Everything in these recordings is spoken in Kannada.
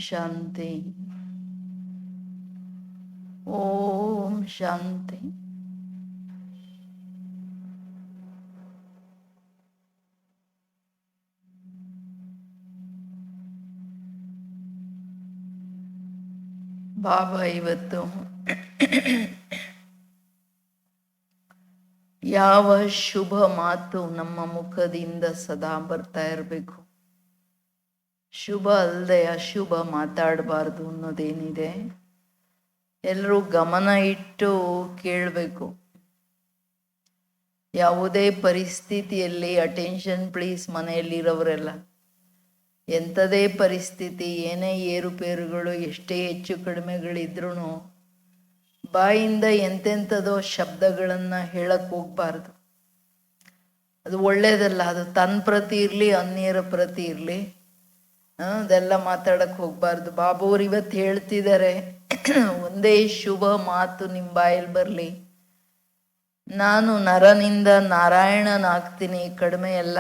ಶಾಂತಿ. ಓಂ ಶಾಂತಿ. ಬಾಬಾ ಇವತ್ತು ಯಾವ ಶುಭ ಮಾತು ನಮ್ಮ ಮುಖದಿಂದ ಸದಾ ಬರ್ತಾ ಇರಬೇಕು, ಶುಭ ಅಲ್ಲದೆ ಅಶುಭ ಮಾತಾಡಬಾರ್ದು ಅನ್ನೋದೇನಿದೆ ಎಲ್ಲರೂ ಗಮನ ಇಟ್ಟು ಕೇಳಬೇಕು. ಯಾವುದೇ ಪರಿಸ್ಥಿತಿಯಲ್ಲಿ ಅಟೆನ್ಷನ್ ಪ್ಲೀಸ್. ಮನೆಯಲ್ಲಿರೋರೆಲ್ಲ ಎಂಥದೇ ಪರಿಸ್ಥಿತಿ, ಏನೇ ಏರುಪೇರುಗಳು, ಎಷ್ಟೇ ಹೆಚ್ಚು ಕಡಿಮೆಗಳಿದ್ರೂ ಬಾಯಿಂದ ಎಂತೆಂಥದೋ ಶಬ್ದಗಳನ್ನು ಹೇಳಕ್ಕೆ ಹೋಗ್ಬಾರ್ದು. ಅದು ಒಳ್ಳೇದಲ್ಲ. ಅದು ತನ್ನ ಪ್ರತಿ ಇರಲಿ ಅನ್ಯರ ಪ್ರತಿ ಇರಲಿ, ಅದೆಲ್ಲ ಮಾತಾಡಕ್ಕೆ ಹೋಗ್ಬಾರ್ದು. ಬಾಬುವ್ರು ಇವತ್ತು ಹೇಳ್ತಿದ್ದಾರೆ, ಒಂದೇ ಶುಭ ಮಾತು ನಿಮ್ಮ ಬಾಯಲ್ಲಿ ಬರಲಿ, ನಾನು ನರನಿಂದ ನಾರಾಯಣನಾಗ್ತೀನಿ. ಕಡಿಮೆ ಅಲ್ಲ.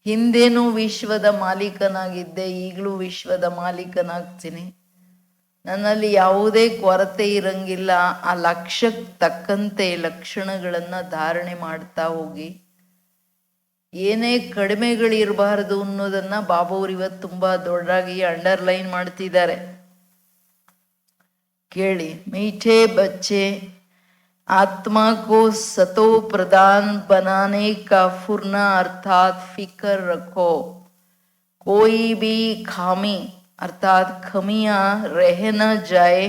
ಹಿಂದೇನೂ ವಿಶ್ವದ ಮಾಲೀಕನಾಗಿದ್ದೆ, ಈಗಲೂ ವಿಶ್ವದ ಮಾಲೀಕನಾಗ್ತೀನಿ. ನನ್ನಲ್ಲಿ ಯಾವುದೇ ಕೊರತೆ ಇರಂಗಿಲ್ಲ. ಆ ಲಕ್ಷ್ಯಕ್ಕೆ ತಕ್ಕಂತೆ ಲಕ್ಷಣಗಳನ್ನು ಧಾರಣೆ ಮಾಡ್ತಾ ಹೋಗಿ. ಏನೇ ಕಡಿಮೆಗಳಿರಬಾರ್ದು ಅನ್ನೋದನ್ನ ಬಾಬುವ್ರು ಇವತ್ತು ತುಂಬಾ ದೊಡ್ಡದಾಗಿ ಅಂಡರ್ಲೈನ್ ಮಾಡ್ತಿದ್ದಾರೆ. ಕೇಳಿ. ಮೀಠೆ ಬಚ್ಚೆ आत्मा को सतो प्रदान बनाने का फुरना अर्थात फिक्र रखो. कोई भी खामी अर्थात खमियां रह न जाए,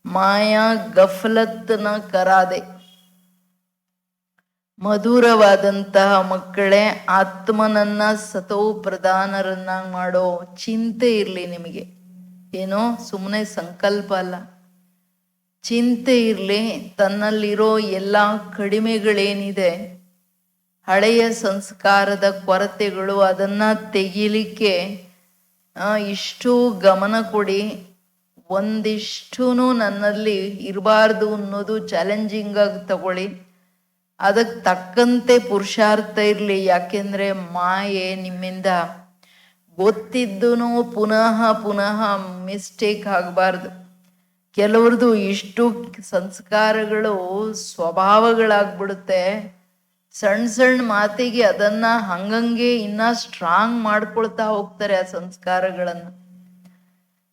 माया गफलत न करा दे. ಮಧುರವಾದಂತಹ ಮಕ್ಕಳೇ, ಆತ್ಮನನ್ನ ಸತೋ ಪ್ರಧಾನರನ್ನಾಗಿ ಮಾಡೋ ಚಿಂತೆ ಇರಲಿ ನಿಮಗೆ. ಏನೋ ಸುಮ್ಮನೆ ಸಂಕಲ್ಪ ಅಲ್ಲ, ಚಿಂತೆ ಇರಲಿ. ತನ್ನಲ್ಲಿರೋ ಎಲ್ಲ ಕಡಿಮೆಗಳೇನಿದೆ, ಹಳೆಯ ಸಂಸ್ಕಾರದ ಕೊರತೆಗಳು, ಅದನ್ನ ತೆಗಿಲಿಕ್ಕೆ ಇಷ್ಟು ಗಮನ ಕೊಡಿ. ಒಂದಿಷ್ಟೂ ನನ್ನಲ್ಲಿ ಇರಬಾರ್ದು ಅನ್ನೋದು ಚಾಲೆಂಜಿಂಗ್ ಆಗಿ ತಗೊಳ್ಳಿ. ಅದಕ್ಕೆ ತಕ್ಕಂತೆ ಪುರುಷಾರ್ಥ ಇರಲಿ. ಯಾಕೆಂದ್ರೆ ಮಾಯೆ ನಿಮ್ಮಿಂದ ಗೊತ್ತಿದ್ದೂ ಪುನಃ ಪುನಃ ಮಿಸ್ಟೇಕ್ ಆಗಬಾರ್ದು. ಕೆಲವ್ರದ್ದು ಇಷ್ಟು ಸಂಸ್ಕಾರಗಳು ಸ್ವಭಾವಗಳಾಗ್ಬಿಡುತ್ತೆ. ಸಣ್ಣ ಸಣ್ಣ ಮಾತಿಗೆ ಅದನ್ನ ಹಂಗಂಗೆ ಇನ್ನ ಸ್ಟ್ರಾಂಗ್ ಮಾಡ್ಕೊಳ್ತಾ ಹೋಗ್ತಾರೆ ಆ ಸಂಸ್ಕಾರಗಳನ್ನು.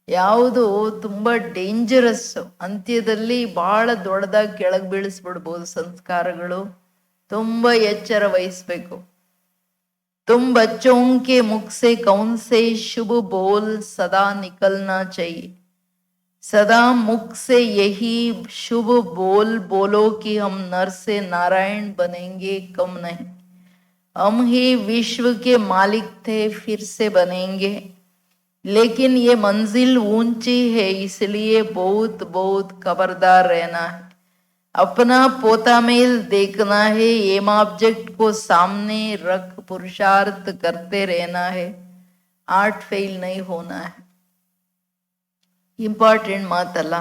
ಯಾವುದು ತುಂಬಾ ಡೇಂಜರಸ್. ಅಂತ್ಯದಲ್ಲಿ ಬಹಳ ದೊಡ್ಡದಾಗಿ ಕೆಳಗೆ ಬೀಳಿಸ್ಬಿಡ್ಬೋದು ಸಂಸ್ಕಾರಗಳು. ತುಂಬಾ ಎಚ್ಚರ ವಹಿಸ್ಬೇಕು. तुम बच्चों के मुख से कौन से शुभ बोल सदा निकलना चाहिए. सदा मुख से यही शुभ बोल बोलो कि हम नर से नारायण बनेंगे, कम नहीं. हम ही विश्व के मालिक थे, फिर से बनेंगे. लेकिन ये मंजिल ऊंची है, इसलिए बहुत बहुत खबरदार रहना है. अपना पोता मेल देखना है. एम ऑब्जेक्ट को सामने रख पुरुषार्थ करते रहना है. आर्ट फेल नहीं होना है. ಇಂಪಾರ್ಟೆಂಟ್ ಮಾತಲ್ಲ.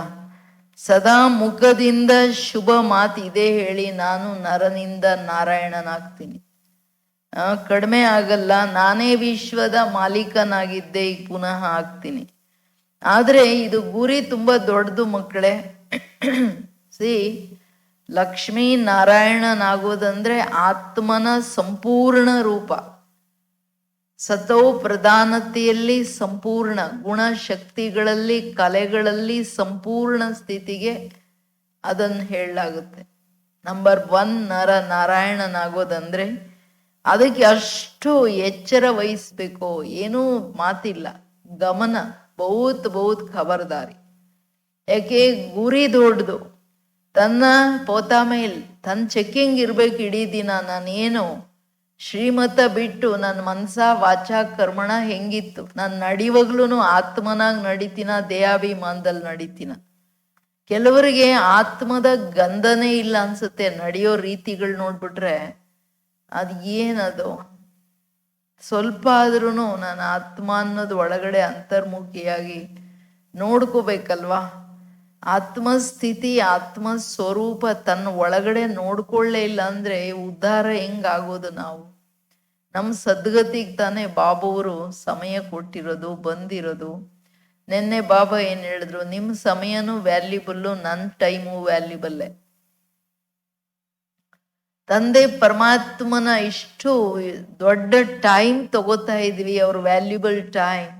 ಸದಾ ಮುಖದಿಂದ ಶುಭ ಮಾತು ಇದೇ ಹೇಳಿ, ನಾನು ನರನಿಂದ ನಾರಾಯಣನಾಗ್ತೀನಿ. ಕಡಿಮೆ ಆಗಲ್ಲ. ನಾನೇ ವಿಶ್ವದ ಮಾಲೀಕನಾಗಿದ್ದೆ, ಈಗ ಪುನಃ ಆಗ್ತೀನಿ. ಆದ್ರೆ ಇದು ಗುರಿ ತುಂಬಾ ದೊಡ್ಡದು ಮಕ್ಕಳೇ. ಸಿ, ಲಕ್ಷ್ಮೀ ನಾರಾಯಣನಾಗೋದಂದ್ರೆ ಆತ್ಮನ ಸಂಪೂರ್ಣ ರೂಪ. ಸತೋ ಪ್ರಧಾನತೆಯಲ್ಲಿ ಸಂಪೂರ್ಣ ಗುಣಶಕ್ತಿಗಳಲ್ಲಿ, ಕಲೆಗಳಲ್ಲಿ ಸಂಪೂರ್ಣ ಸ್ಥಿತಿಗೆ ಅದನ್ನು ಹೇಳಲಾಗುತ್ತೆ. ನಂಬರ್ 1 ನರ ನಾರಾಯಣನಾಗೋದಂದ್ರೆ ಅದಕ್ಕೆ ಅಷ್ಟು ಎಚ್ಚರ ವಹಿಸ್ಬೇಕು. ಏನೂ ಮಾತಿಲ್ಲ, ಗಮನ, ಬಹುತ್ ಬಹುತ್ ಖಬರ್ದಾರಿ. ಯಾಕೆ? ಗುರಿ ದೊಡ್ಡದು. ತನ್ನ ಪೋತಾ ಮೇಲ್ ತನ್ನ ಚೆಕ್ಕಿಂಗ್ ಇರ್ಬೇಕು ಇಡೀ ದಿನ. ನಾನೇನು ಶ್ರೀಮತ ಬಿಟ್ಟು ನನ್ನ ಮನಸ ವಾಚ ಕರ್ಮಣ ಹೆಂಗಿತ್ತು, ನಾನು ನಡಿವಾಗ್ಲೂ ಆತ್ಮನಾಗ್ ನಡಿತೀನ, ದೇಹಾಭಿಮಾನದಲ್ಲಿ ನಡಿತೀನ. ಕೆಲವರಿಗೆ ಆತ್ಮದ ಗಂಧನೇ ಇಲ್ಲ ಅನ್ಸುತ್ತೆ. ನಡೆಯೋ ರೀತಿಗಳು ನೋಡ್ಬಿಟ್ರೆ ಅದು ಏನದು, ಸ್ವಲ್ಪ ಆದ್ರೂ ನಾನು ಆತ್ಮ ಅನ್ನೋದು ಒಳಗಡೆ ಅಂತರ್ಮುಖಿಯಾಗಿ ನೋಡ್ಕೋಬೇಕಲ್ವಾ. ಆತ್ಮಸ್ಥಿತಿ, ಆತ್ಮ ಸ್ವರೂಪ ತನ್ನ ಒಳಗಡೆ ನೋಡ್ಕೊಳ್ಳೇ ಇಲ್ಲ ಅಂದ್ರೆ ಉದ್ಧಾರ ಹೆಂಗಾಗೋದು? ನಾವು ನಮ್ಮ ಸದ್ಗತಿಗೆ ತಾನೇ ಬಾಬುವರು ಸಮಯ ಕೊಟ್ಟಿರೋದು, ಬಂದಿರೋದು. ನಿನ್ನೆ ಬಾಬಾ ಏನ್ ಹೇಳಿದ್ರು, ನಿಮ್ಮ ಸಮಯನೂ ವ್ಯಾಲ್ಯೂಬಲ್ಲು, ನನ್ನ ಟೈಮು ವ್ಯಾಲ್ಯೂಬಲ್ಲೇ. ತಂದೆ ಪರಮಾತ್ಮನ ಇಷ್ಟು ದೊಡ್ಡ ಟೈಮ್ ತಗೋತಾ ಇದ್ವಿ, ಅವ್ರ ವ್ಯಾಲ್ಯೂಬಲ್ ಟೈಮ್,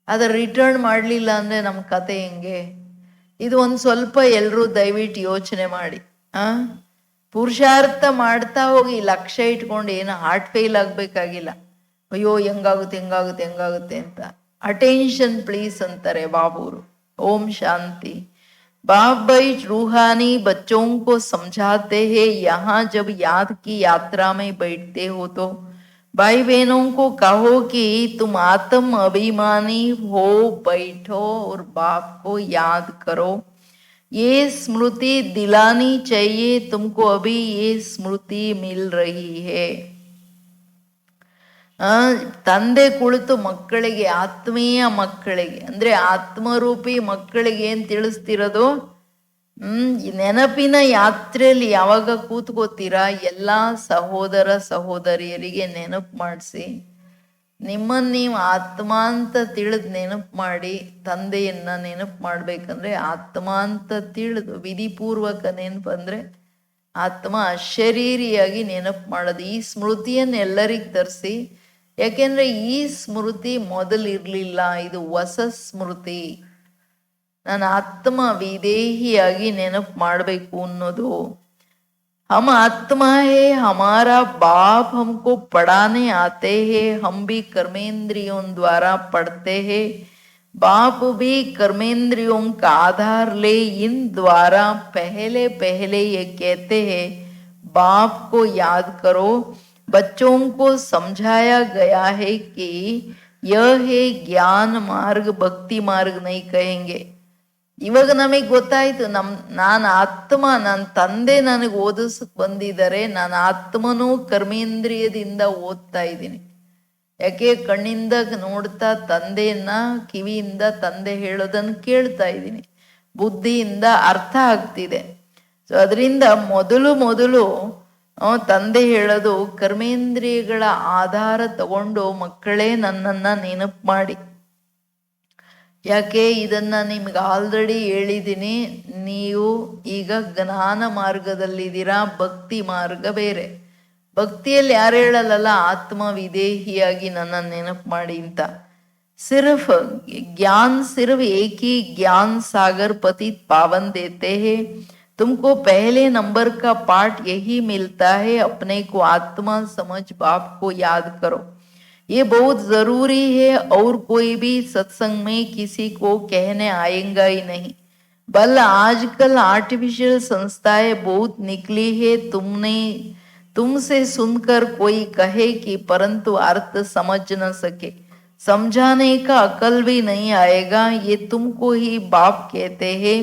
ಅದ್ರ ರಿಟರ್ನ್ ಮಾಡಲಿಲ್ಲ ಅಂದ್ರೆ ನಮ್ಮ ಕತೆ ಹೆಂಗೆ? ಇದು ಒಂದು ಸ್ವಲ್ಪ ಎಲ್ಲರೂ ದಯವಿಟ್ಟು ಯೋಚನೆ ಮಾಡಿ. ಪುರುಷಾರ್ಥ ಮಾಡ್ತಾ ಹೋಗಿ ಲಕ್ಷ್ಯ ಇಟ್ಕೊಂಡು ಏನು ಹಾರ್ಟ್ ಫೇಲ್ ಆಗ್ಬೇಕಾಗಿಲ್ಲ. ಅಯ್ಯೋ ಹೆಂಗಾಗುತ್ತೆ ಅಂತ. ಅಟೆನ್ಷನ್ ಪ್ಲೀಸ್ ಅಂತಾರೆ ಬಾಬೂರು. ಓಂ ಶಾಂತಿ. बाप भाई रूहानी बच्चों को समझाते हैं, यहाँ जब याद की यात्रा में बैठते हो तो भाई बहनों को कहो कि तुम आत्म अभिमानी हो, बैठो और बाप को याद करो. ये स्मृति दिलानी चाहिए तुमको, अभी ये स्मृति मिल रही है. ತಂದೆ ಕುಳಿತು ಮಕ್ಕಳಿಗೆ, ಆತ್ಮೀಯ ಮಕ್ಕಳಿಗೆ ಅಂದ್ರೆ ಆತ್ಮರೂಪಿ ಮಕ್ಕಳಿಗೆ ಏನ್ ತಿಳಿಸ್ತಿರೋದು? ನೆನಪಿನ ಯಾತ್ರೆಯಲ್ಲಿ ಯಾವಾಗ ಕೂತ್ಕೋತೀರಾ, ಎಲ್ಲಾ ಸಹೋದರ ಸಹೋದರಿಯರಿಗೆ ನೆನಪು ಮಾಡಿಸಿ, ನಿಮ್ಮನ್ನ ನೀವು ಆತ್ಮ ಅಂತ ತಿಳಿದು ನೆನಪು ಮಾಡಿ. ತಂದೆಯನ್ನ ನೆನಪು ಮಾಡ್ಬೇಕಂದ್ರೆ ಆತ್ಮ ಅಂತ ತಿಳಿದು, ವಿಧಿಪೂರ್ವಕ ನೆನಪು ಅಂದ್ರೆ ಆತ್ಮ ಅಶರೀರಿಯಾಗಿ ನೆನಪು ಮಾಡೋದು. ಈ ಸ್ಮೃತಿಯನ್ನು ಎಲ್ಲರಿಗೂ ತರಿಸಿ. ಯಾಕೆಂದ್ರೆ ಈ ಸ್ಮೃತಿ ಮೊದಲಿರ್ಲಿಲ್ಲ, ಇದು ಹೊಸ ಸ್ಮೃತಿ. ನಾನು ಆತ್ಮ ವಿದೇಹಿಯಾಗಿ ನೆನಪು ಮಾಡಬೇಕು ಅನ್ನೋದು. हम आत्मा है, हमारा बाप हमको पढ़ाने आते हैं, हम भी कर्मेंद्रियों द्वारा पढ़ते हैं. बाप भी कर्मेंद्रियों का आधार ले इन द्वारा पहले पहले ये कहते हैं, बाप को याद करो. बच्चों को समझाया गया है कि यह है ज्ञान मार्ग, भक्ति मार्ग नहीं कहेंगे. ಇವಾಗ ನಮಗೆ ಗೊತ್ತಾಯ್ತು, ನಾನು ಆತ್ಮ, ನನ್ನ ತಂದೆ ನನಗೆ ಓದಿಸಕ್ ಬಂದಿದ್ದಾರೆ, ನಾನು ಆತ್ಮನೂ ಕರ್ಮೇಂದ್ರಿಯದಿಂದ ಓದ್ತಾ ಇದ್ದೀನಿ. ಯಾಕೆ? ಕಣ್ಣಿಂದ ನೋಡ್ತಾ ತಂದೆಯನ್ನ, ಕಿವಿಯಿಂದ ತಂದೆ ಹೇಳೋದನ್ನು ಕೇಳ್ತಾ ಇದ್ದೀನಿ, ಬುದ್ಧಿಯಿಂದ ಅರ್ಥ ಆಗ್ತಿದೆ. ಸೊ ಅದರಿಂದ ಮೊದಲು ತಂದೆ ಹೇಳೋದು, ಕರ್ಮೇಂದ್ರಿಯಗಳ ಆಧಾರ ತಗೊಂಡು ಮಕ್ಕಳೇ ನನ್ನನ್ನ ನೆನಪು ಮಾಡಿ. ಯಾಕೆ? ಇದನ್ನ ನಿಮ್ಗೆ ಆಲ್ರೆಡಿ ಹೇಳಿದ್ದೀನಿ. ನೀವು ಈಗ ಜ್ಞಾನ ಮಾರ್ಗದಲ್ಲಿದ್ದೀರಾ, ಭಕ್ತಿ ಮಾರ್ಗ ಬೇರೆ. ಭಕ್ತಿಯಲ್ಲಿ ಯಾರು ಹೇಳಲ್ಲ ಆತ್ಮ ವಿದೇಹಿಯಾಗಿ ನನ್ನ ನೆನಪು ಮಾಡಿ ಅಂತ. सिर्फ ज्ञान, सिर्फ एक ही ज्ञान सागर पतित पावन देते हैं. तुमको पहले नंबर का पाठ यही मिलता है, अपने को आत्मा समझ बाप को याद करो. ये बहुत जरूरी है, और कोई भी सत्संग में किसी को कहने आएगा ही नहीं. बल आजकल आर्टिफिशियल संस्थाएं बहुत निकली है, तुमसे सुनकर कोई कहे कि परंतु अर्थ समझ न सके, समझाने का अकल भी नहीं आएगा. ये तुमको ही बाप कहते हैं.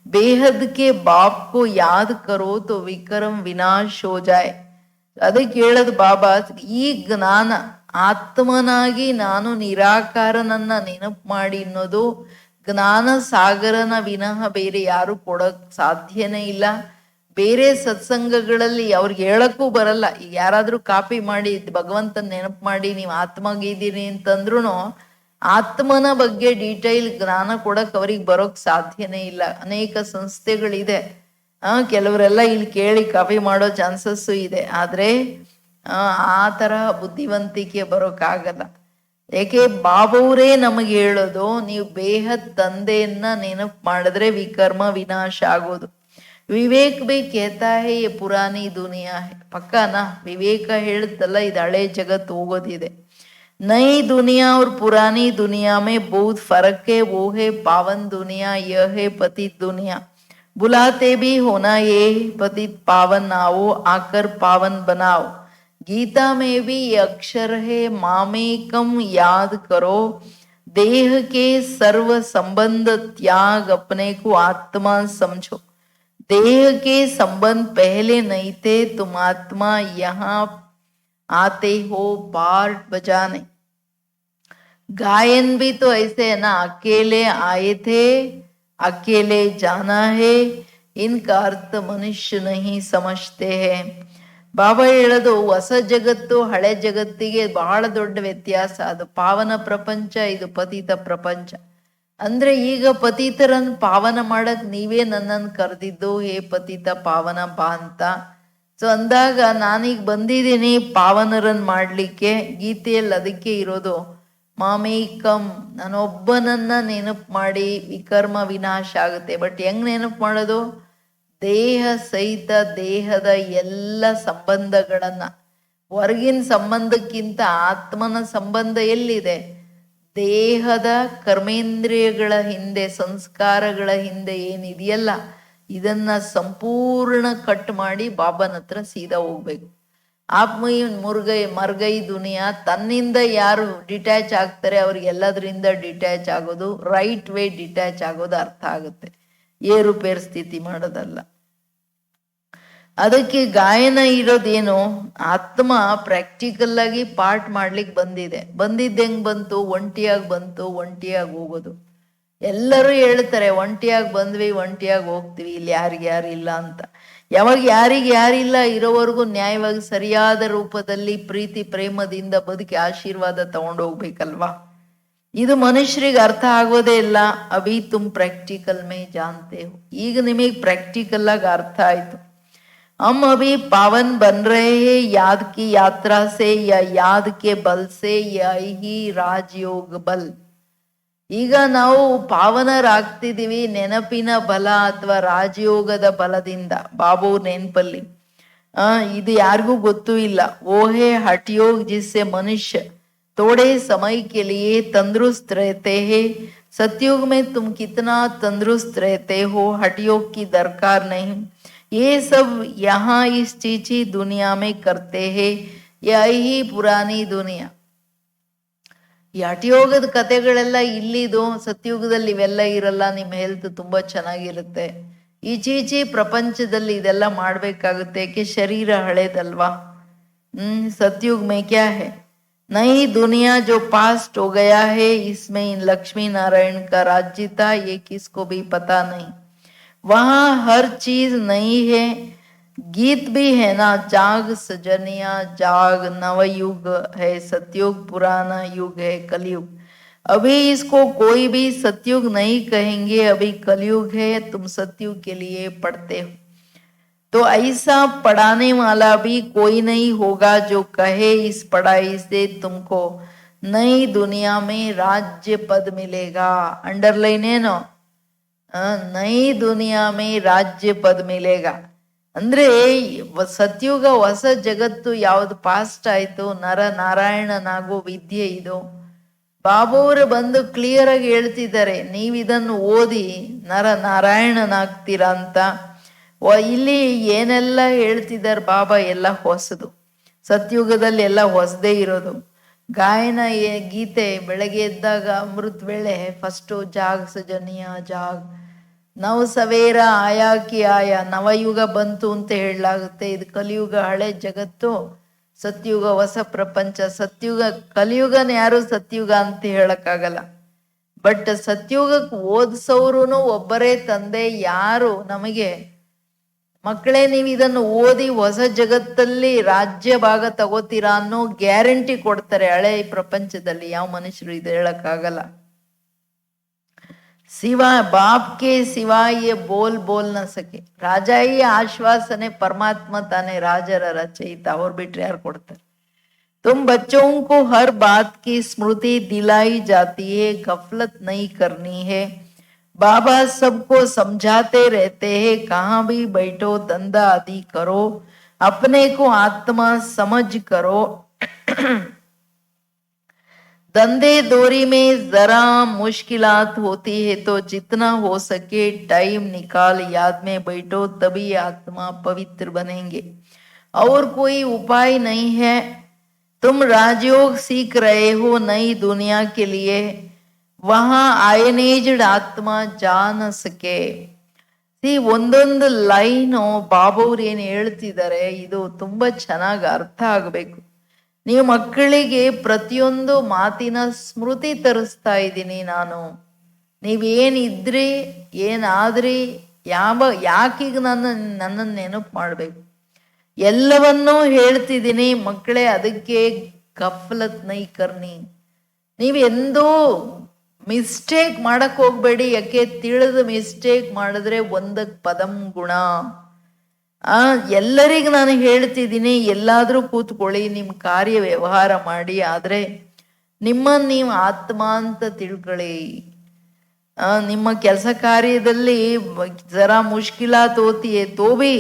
बेहद के बाप को याद करो तो विक्रम विनाश हो जाए. ಅದಕ್ಕೆ ಹೇಳದ್ ಬಾಬಾ, ಈ ಜ್ಞಾನ ಆತ್ಮನಾಗಿ ನಾನು ನಿರಾಕಾರನನ್ನ ನೆನಪು ಮಾಡಿ ಅನ್ನೋದು ಜ್ಞಾನ ಸಾಗರನ ವಿನಃ ಬೇರೆ ಯಾರು ಕೊಡಕ್ ಸಾಧ್ಯನೇ ಇಲ್ಲ. ಬೇರೆ ಸತ್ಸಂಗಗಳಲ್ಲಿ ಅವ್ರಿಗೆ ಹೇಳಕ್ಕೂ ಬರಲ್ಲ. ಈಗ ಯಾರಾದ್ರೂ ಕಾಪಿ ಮಾಡಿ ಭಗವಂತನ ನೆನಪು ಮಾಡಿ ನೀವು ಆತ್ಮಗಿದ್ದೀರಿ ಅಂತಂದ್ರು ಆತ್ಮನ ಬಗ್ಗೆ ಡೀಟೈಲ್ ಜ್ಞಾನ ಕೊಡಕ್ ಅವ್ರಿಗೆ ಬರೋಕ್ ಸಾಧ್ಯನೇ ಇಲ್ಲ. ಅನೇಕ ಸಂಸ್ಥೆಗಳಿದೆ, ಕೆಲವರೆಲ್ಲ ಇಲ್ಲಿ ಕೇಳಿ ಕಾಪಿ ಮಾಡೋ ಚಾನ್ಸಸ್ಸು ಇದೆ. ಆದ್ರೆ ಆ ತರಹ ಬುದ್ಧಿವಂತಿಕೆ ಬರೋಕ್ಕಾಗಲ್ಲ. ಏಕೆ? ಬಾಬುರೇ ನಮಗೆ ಹೇಳೋದು, ನೀವು ಬೇಹದ್ ತಂದೆಯನ್ನ ನೆನಪು ಮಾಡಿದ್ರೆ ವಿಕರ್ಮ ವಿನಾಶ ಆಗೋದು. ವಿವೇಕ್ ಬಿ ಕೇತಾ ಹೇ ಯೇ ಪುರಾನಿ ದುನಿಯಾ ಹೇ. ಪಕ್ಕನಾ ವಿವೇಕ ಹೇಳುತ್ತಲ್ಲ, ಇದು ಹಳೆ ಜಗತ್ತು ಹೋಗೋದಿದೆ. नई दुनिया और पुरानी दुनिया में बहुत फर्क है. वो है पावन दुनिया, यह है पतित दुनिया. बुलाते भी होना ये पतित पावन आओ, आकर पावन बनाओ. गीता में भी ये अक्षर है, मामेकम याद करो. देह के सर्व संबंध त्याग, अपने को आत्मा समझो. देह के संबंध पहले नहीं थे, तुम आत्मा यहाँ आते हो पार्ट बजाने. गायन भी तो ऐसे है ना, अकेले आए थे अकेले जाना है. इनका अर्थ मनुष्य नहीं समझते हैं. ಬಾಬಾ ಹೇಳೋದು ಹೊಸ ಜಗತ್ತು ಹಳೆ ಜಗತ್ತಿಗೆ ಬಹಳ ದೊಡ್ಡ ವ್ಯತ್ಯಾಸ. ಅದು ಪಾವನ ಪ್ರಪಂಚ, ಇದು ಪತಿತ ಪ್ರಪಂಚ. ಅಂದ್ರೆ ಈಗ ಪತಿತರನ್ನ ಪಾವನ ಮಾಡಕ್ ನೀವೇ ನನ್ನನ್ನು ಕರೆದಿದ್ದು, ಹೇ ಪತಿತ ಪಾವನ ಬಾ ಅಂತ. ಸೊ ಅಂದಾಗ ನಾನೀಗ ಬಂದಿದ್ದೀನಿ ಪಾವನರನ್ ಮಾಡ್ಲಿಕ್ಕೆ. ಗೀತೆಯಲ್ಲಿ ಅದಕ್ಕೆ ಇರೋದು, ಮಾಮೇಕಂ, ನಾನೊಬ್ಬನನ್ನ ನೆನಪು ಮಾಡಿ ವಿಕರ್ಮ ವಿನಾಶ ಆಗುತ್ತೆ. ಬಟ್ ಹೆಂಗ್ ನೆನಪು ಮಾಡೋದು? ದೇಹ ಸಹಿತ ದೇಹದ ಎಲ್ಲ ಸಂಬಂಧಗಳನ್ನ, ಹೊರಗಿನ ಸಂಬಂಧಕ್ಕಿಂತ ಆತ್ಮನ ಸಂಬಂಧ ಎಲ್ಲಿದೆ? ದೇಹದ ಕರ್ಮೇಂದ್ರಿಯಗಳ ಹಿಂದೆ, ಸಂಸ್ಕಾರಗಳ ಹಿಂದೆ ಏನಿದೆಯಲ್ಲ, ಇದನ್ನ ಸಂಪೂರ್ಣ ಕಟ್ ಮಾಡಿ ಬಾಬನ ಹತ್ರ ಸೀದಾ ಹೋಗ್ಬೇಕು. ಆತ್ಮೀಯ ಮರ್ಗೈ ದುನಿಯಾ, ತನ್ನಿಂದ ಯಾರು ಡಿಟ್ಯಾಚ್ ಆಗ್ತಾರೆ ಅವ್ರಿಗೆ ಎಲ್ಲದರಿಂದ ಡಿಟ್ಯಾಚ್ ಆಗೋದು, ರೈಟ್ ವೇ ಡಿಟ್ಯಾಚ್ ಆಗೋದು ಅರ್ಥ ಆಗುತ್ತೆ, ಏರುಪೇರು ಸ್ಥಿತಿ ಮಾಡೋದಲ್ಲ. ಅದಕ್ಕೆ ಗಾಯನ ಇರೋದೇನು? ಆತ್ಮ ಪ್ರಾಕ್ಟಿಕಲ್ ಆಗಿ ಪಾಠ ಮಾಡ್ಲಿಕ್ಕೆ ಬಂದಿದ್ದೆ ಹೆಂಗ್ ಬಂತು? ಒಂಟಿಯಾಗಿ ಬಂತು, ಒಂಟಿಯಾಗಿ ಹೋಗೋದು. ಎಲ್ಲರೂ ಹೇಳ್ತಾರೆ ಒಂಟಿಯಾಗಿ ಬಂದ್ವಿ, ಒಂಟಿಯಾಗಿ ಹೋಗ್ತೀವಿ, ಇಲ್ಲಿ ಯಾರಿಗೆ ಯಾರಿಲ್ಲ ಅಂತ. ಯಾವಾಗ ಯಾರಿಗೆ ಯಾರಿಲ್ಲ ಇರೋವರೆಗೂ ನ್ಯಾಯವಾಗಿ ಸರಿಯಾದ ರೂಪದಲ್ಲಿ ಪ್ರೀತಿ ಪ್ರೇಮದಿಂದ ಬದುಕಿ ಆಶೀರ್ವಾದ ತಗೊಂಡೋಗ್ಬೇಕಲ್ವಾ? ಇದು ಮನುಷ್ಯರಿಗೆ ಅರ್ಥ ಆಗೋದೇ ಇಲ್ಲ. ಅಭಿ ತುಮ್ ಪ್ರಾಕ್ಟಿಕಲ್ ಮೇ ಜಾನ್ತೆ ಹೋ. ಈಗ ನಿಮಗೆ ಪ್ರಾಕ್ಟಿಕಲ್ ಆಗಿ ಅರ್ಥ ಆಯ್ತು. हम अभी पावन बन रहे हैं याद की यात्रा से, या याद के बल से, या ही ರಾಜಯೋಗ ಬಲ್. ಈಗ ನಾವು ಪಾವನರಾಗ್ತಿದೀವಿ ನೆನಪಿನ ಬಲ ಅಥವಾ ರಾಜಯೋಗದ ಬಲದಿಂದ. ಬಾಬು ನೆನಪಲ್ಲಿ ಇದು ಯಾರಿಗೂ ಗೊತ್ತೂ ಇಲ್ಲ. ಓಹೇ ಹಠಯೋಗ ಜಿಸ್ಸೆ ಮನುಷ್ಯ थोड़े समय के लिए तंदुरुस्त रहते हैं. सतयुग में तुम कितना तंदुरुस्त रहते हो, हठयोग की दरकार नहीं. ये सब यहाँ इस चीची दुनिया में करते हैं, यही पुरानी दुनिया. ಈ ಹಠಯೋಗದ ಕಥೆಗಳೆಲ್ಲ ಇಲ್ಲಿದು, ಸತ್ಯುಗದಲ್ಲಿ ಇವೆಲ್ಲ ಇರಲ್ಲ. ನಿಮ್ಮ ಹೆಲ್ತ್ ತುಂಬಾ ಚೆನ್ನಾಗಿರುತ್ತೆ. ಈಚೀಚಿ ಪ್ರಪಂಚದಲ್ಲಿ ಇದೆಲ್ಲ ಮಾಡ್ಬೇಕಾಗುತ್ತೆ, ಏಕೆ ಶರೀರ ಹಳೇದಲ್ವಾ. सतयुग में क्या है? नई दुनिया जो पास्ट हो गया है, इसमें इन लक्ष्मी नारायण का राज्य था, ये किसको भी पता नहीं. वहां हर चीज नई है. गीत भी है ना, जाग सजनिया जाग, नवयुग है सतयुग, पुराना युग है कलयुग. अभी इसको कोई भी सतयुग नहीं कहेंगे, अभी कलयुग है. तुम सतयुग के लिए पढ़ते हो, तो ऐसा पढ़ाने वाला भी कोई नहीं होगा जो कहे इस पढ़ाई से तुमको नई दुनिया में राज्य पद मिलेगा. अंडरलाइन है नो, नई दुनिया में राज्य पद मिलेगा. ಅಂದ್ರೆ ಸತ್ಯುಗ ಹೊಸ ಜಗತ್ತು ಯಾವ್ದು ಪಾಸ್ಟ್ ಆಯ್ತು, ನರ ನಾರಾಯಣನಾಗೋ ವಿದ್ಯೆ ಇದು. ಬಾಬುವರು ಬಂದು ಕ್ಲಿಯರ್ ಆಗಿ ಹೇಳ್ತಿದ್ದಾರೆ, ನೀವಿದನ್ನು ಓದಿ ನರ ನಾರಾಯಣನಾಗ್ತೀರಾ ಅಂತ. ಇಲ್ಲಿ ಏನೆಲ್ಲ ಹೇಳ್ತಿದ್ದಾರೆ ಬಾಬಾ ಎಲ್ಲ ಹೊಸದು. ಸತ್ಯುಗದಲ್ಲಿ ಎಲ್ಲ ಹೊಸದೇ ಇರೋದು. ಗಾಯನ ಗೀತೆ ಬೆಳಗ್ಗೆ ಎದ್ದಾಗ ಅಮೃತ ವೇಳೆ ಫಸ್ಟು ಜಾಗ್ ಸಜನಿಯ ಜಾಗ್, ನವ ಸವೇರ ಆಯಾಕಿ ಆಯ, ನವಯುಗ ಬಂತು ಅಂತ ಹೇಳಲಾಗುತ್ತೆ. ಇದು ಕಲಿಯುಗ ಹಳೆ ಜಗತ್ತು, ಸತ್ಯುಗ ಹೊಸ ಪ್ರಪಂಚ. ಸತ್ಯುಗ ಕಲಿಯುಗನ ಯಾರು ಸತ್ಯುಗ ಅಂತ ಹೇಳಕ್ಕಾಗಲ್ಲ. ಬಟ್ ಸತ್ಯುಗಕ್ಕೆ ಓದಿಸೋರು ಒಬ್ಬರೇ ತಂದೆ. ಯಾರು ನಮಗೆ ಮಕ್ಕಳೇ ನೀವು ಇದನ್ನು ಓದಿ ಹೊಸ ಜಗತ್ತಲ್ಲಿ ರಾಜ್ಯ ಭಾಗ ತಗೋತೀರಾ ಅನ್ನೋ ಗ್ಯಾರಂಟಿ ಕೊಡ್ತಾರೆ. ಹಳೆ ಪ್ರಪಂಚದಲ್ಲಿ ಯಾವ ಮನುಷ್ಯರು ಇದು ಹೇಳಕ್ಕಾಗಲ್ಲ. ಸಿವಾ ಬಾಪ್ ಕೆ ಸಿವಾಯ ಬೋಲ್ ನ ಸಕೆ. ರಾಜಾಯಿ ಆಶ್ವಾಸನೆ ಪರಮಾತ್ಮ ತಾನೇ, ರಾಜರ ರಚಯಿತ. ಅವ್ರು ಬಿಟ್ರೆ ಯಾರು ಕೊಡ್ತಾರೆ? तुम बच्चों को हर बात की स्मृति दिलाई जाती है, गफलत नहीं करनी है. बाबा सबको समझाते रहते हैं, कहाँ भी बैठो धंधा आदि करो, अपने को आत्मा समझ करो. धंधे दोरी में जरा मुश्किलात होती है, तो जितना हो सके टाइम निकाल याद में बैठो, तभी आत्मा पवित्र बनेंगे. और कोई उपाय नहीं है. तुम राजयोग सीख रहे हो नई दुनिया के लिए, वहां आयनेज्ड आत्मा जान सके. ಒಂದೊಂದು ಲೈನು ಬಾಬವ್ರು ಏನು ಹೇಳ್ತಿದ್ದಾರೆ ಇದು ತುಂಬಾ ಚೆನ್ನಾಗಿ ಅರ್ಥ ಆಗ್ಬೇಕು. ನೀವು ಮಕ್ಕಳಿಗೆ ಪ್ರತಿಯೊಂದು ಮಾತಿನ ಸ್ಮೃತಿ ತರಿಸ್ತಾ ಇದ್ದೀನಿ ನಾನು. ನೀವೇನಿದ್ರಿ ಏನಾದ್ರಿ, ಯಾಕೀಗ ನನ್ನನ್ನು ನೆನಪು ಮಾಡ್ಬೇಕು. ಎಲ್ಲವನ್ನೂ ಹೇಳ್ತಿದ್ದೀನಿ ಮಕ್ಕಳೇ. ಅದಕ್ಕೆ ಗಫಲತ್ ನೈ ಕರ್ನಿ, ನೀವೆಂದೂ ಮಿಸ್ಟೇಕ್ ಮಾಡಕ್ ಹೋಗ್ಬೇಡಿ. ಯಾಕೆ ತಿಳಿದು ಮಿಸ್ಟೇಕ್ ಮಾಡಿದ್ರೆ ಒಂದಕ್ ಪದಂ ಗುಣ. ಎಲ್ಲರಿಗೂ ನಾನು ಹೇಳ್ತಿದ್ದೀನಿ, ಎಲ್ಲಾದ್ರೂ ಕೂತ್ಕೊಳ್ಳಿ, ನಿಮ್ಮ ಕಾರ್ಯ ವ್ಯವಹಾರ ಮಾಡಿ, ಆದ್ರೆ ನಿಮ್ಮನ್ನು ನೀವು ಆತ್ಮ ಅಂತ ತಿಳ್ಕೊಳ್ಳಿ. ನಿಮ್ಮ ಕೆಲಸ ಕಾರ್ಯದಲ್ಲಿ ಜರಾ ಮುಷ್ಕಿಲಾತ್ ಹೋತಿಯೇ ತೋಬಿ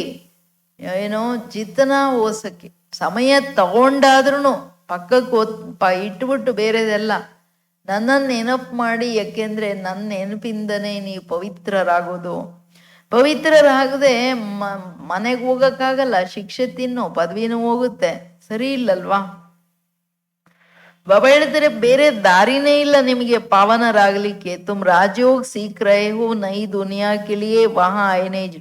ಏನೋ ಜಿತನ ಓಸಕ್ಕೆ ಸಮಯ ತಗೊಂಡಾದ್ರೂ ಪಕ್ಕಕ್ಕೆ ಇಟ್ಬಿಟ್ಟು ಬೇರೆದೆಲ್ಲ ನನ್ನನ್ನು ನೆನಪು ಮಾಡಿ. ಯಾಕೆಂದ್ರೆ ನನ್ನ ನೆನಪಿಂದನೇ ನೀವು ಪವಿತ್ರರಾಗೋದು. ಪವಿತ್ರರಾಗದೆ ಮನೆಗೆ ಹೋಗಕ್ಕಾಗಲ್ಲ. ಶಿಕ್ಷೆ ತಿನ್ನು, ಪದವಿನೂ ಹೋಗುತ್ತೆ. ಸರಿ ಇಲ್ಲಲ್ವಾ? ಬಾಬಾ ಹೇಳ್ತಾರೆ ಬೇರೆ ದಾರಿನೇ ಇಲ್ಲ ನಿಮಗೆ ಪಾವನರಾಗ್ಲಿಕ್ಕೆ. ತುಮ್ ರಾಜಯೋಗ ಸೀಖ್ ರಹೆ ಹೋ ನೈ ದುನಿಯಾ ಕೆ ಲಿಯೇ ವಹಾ ಆಯನೇಜ್.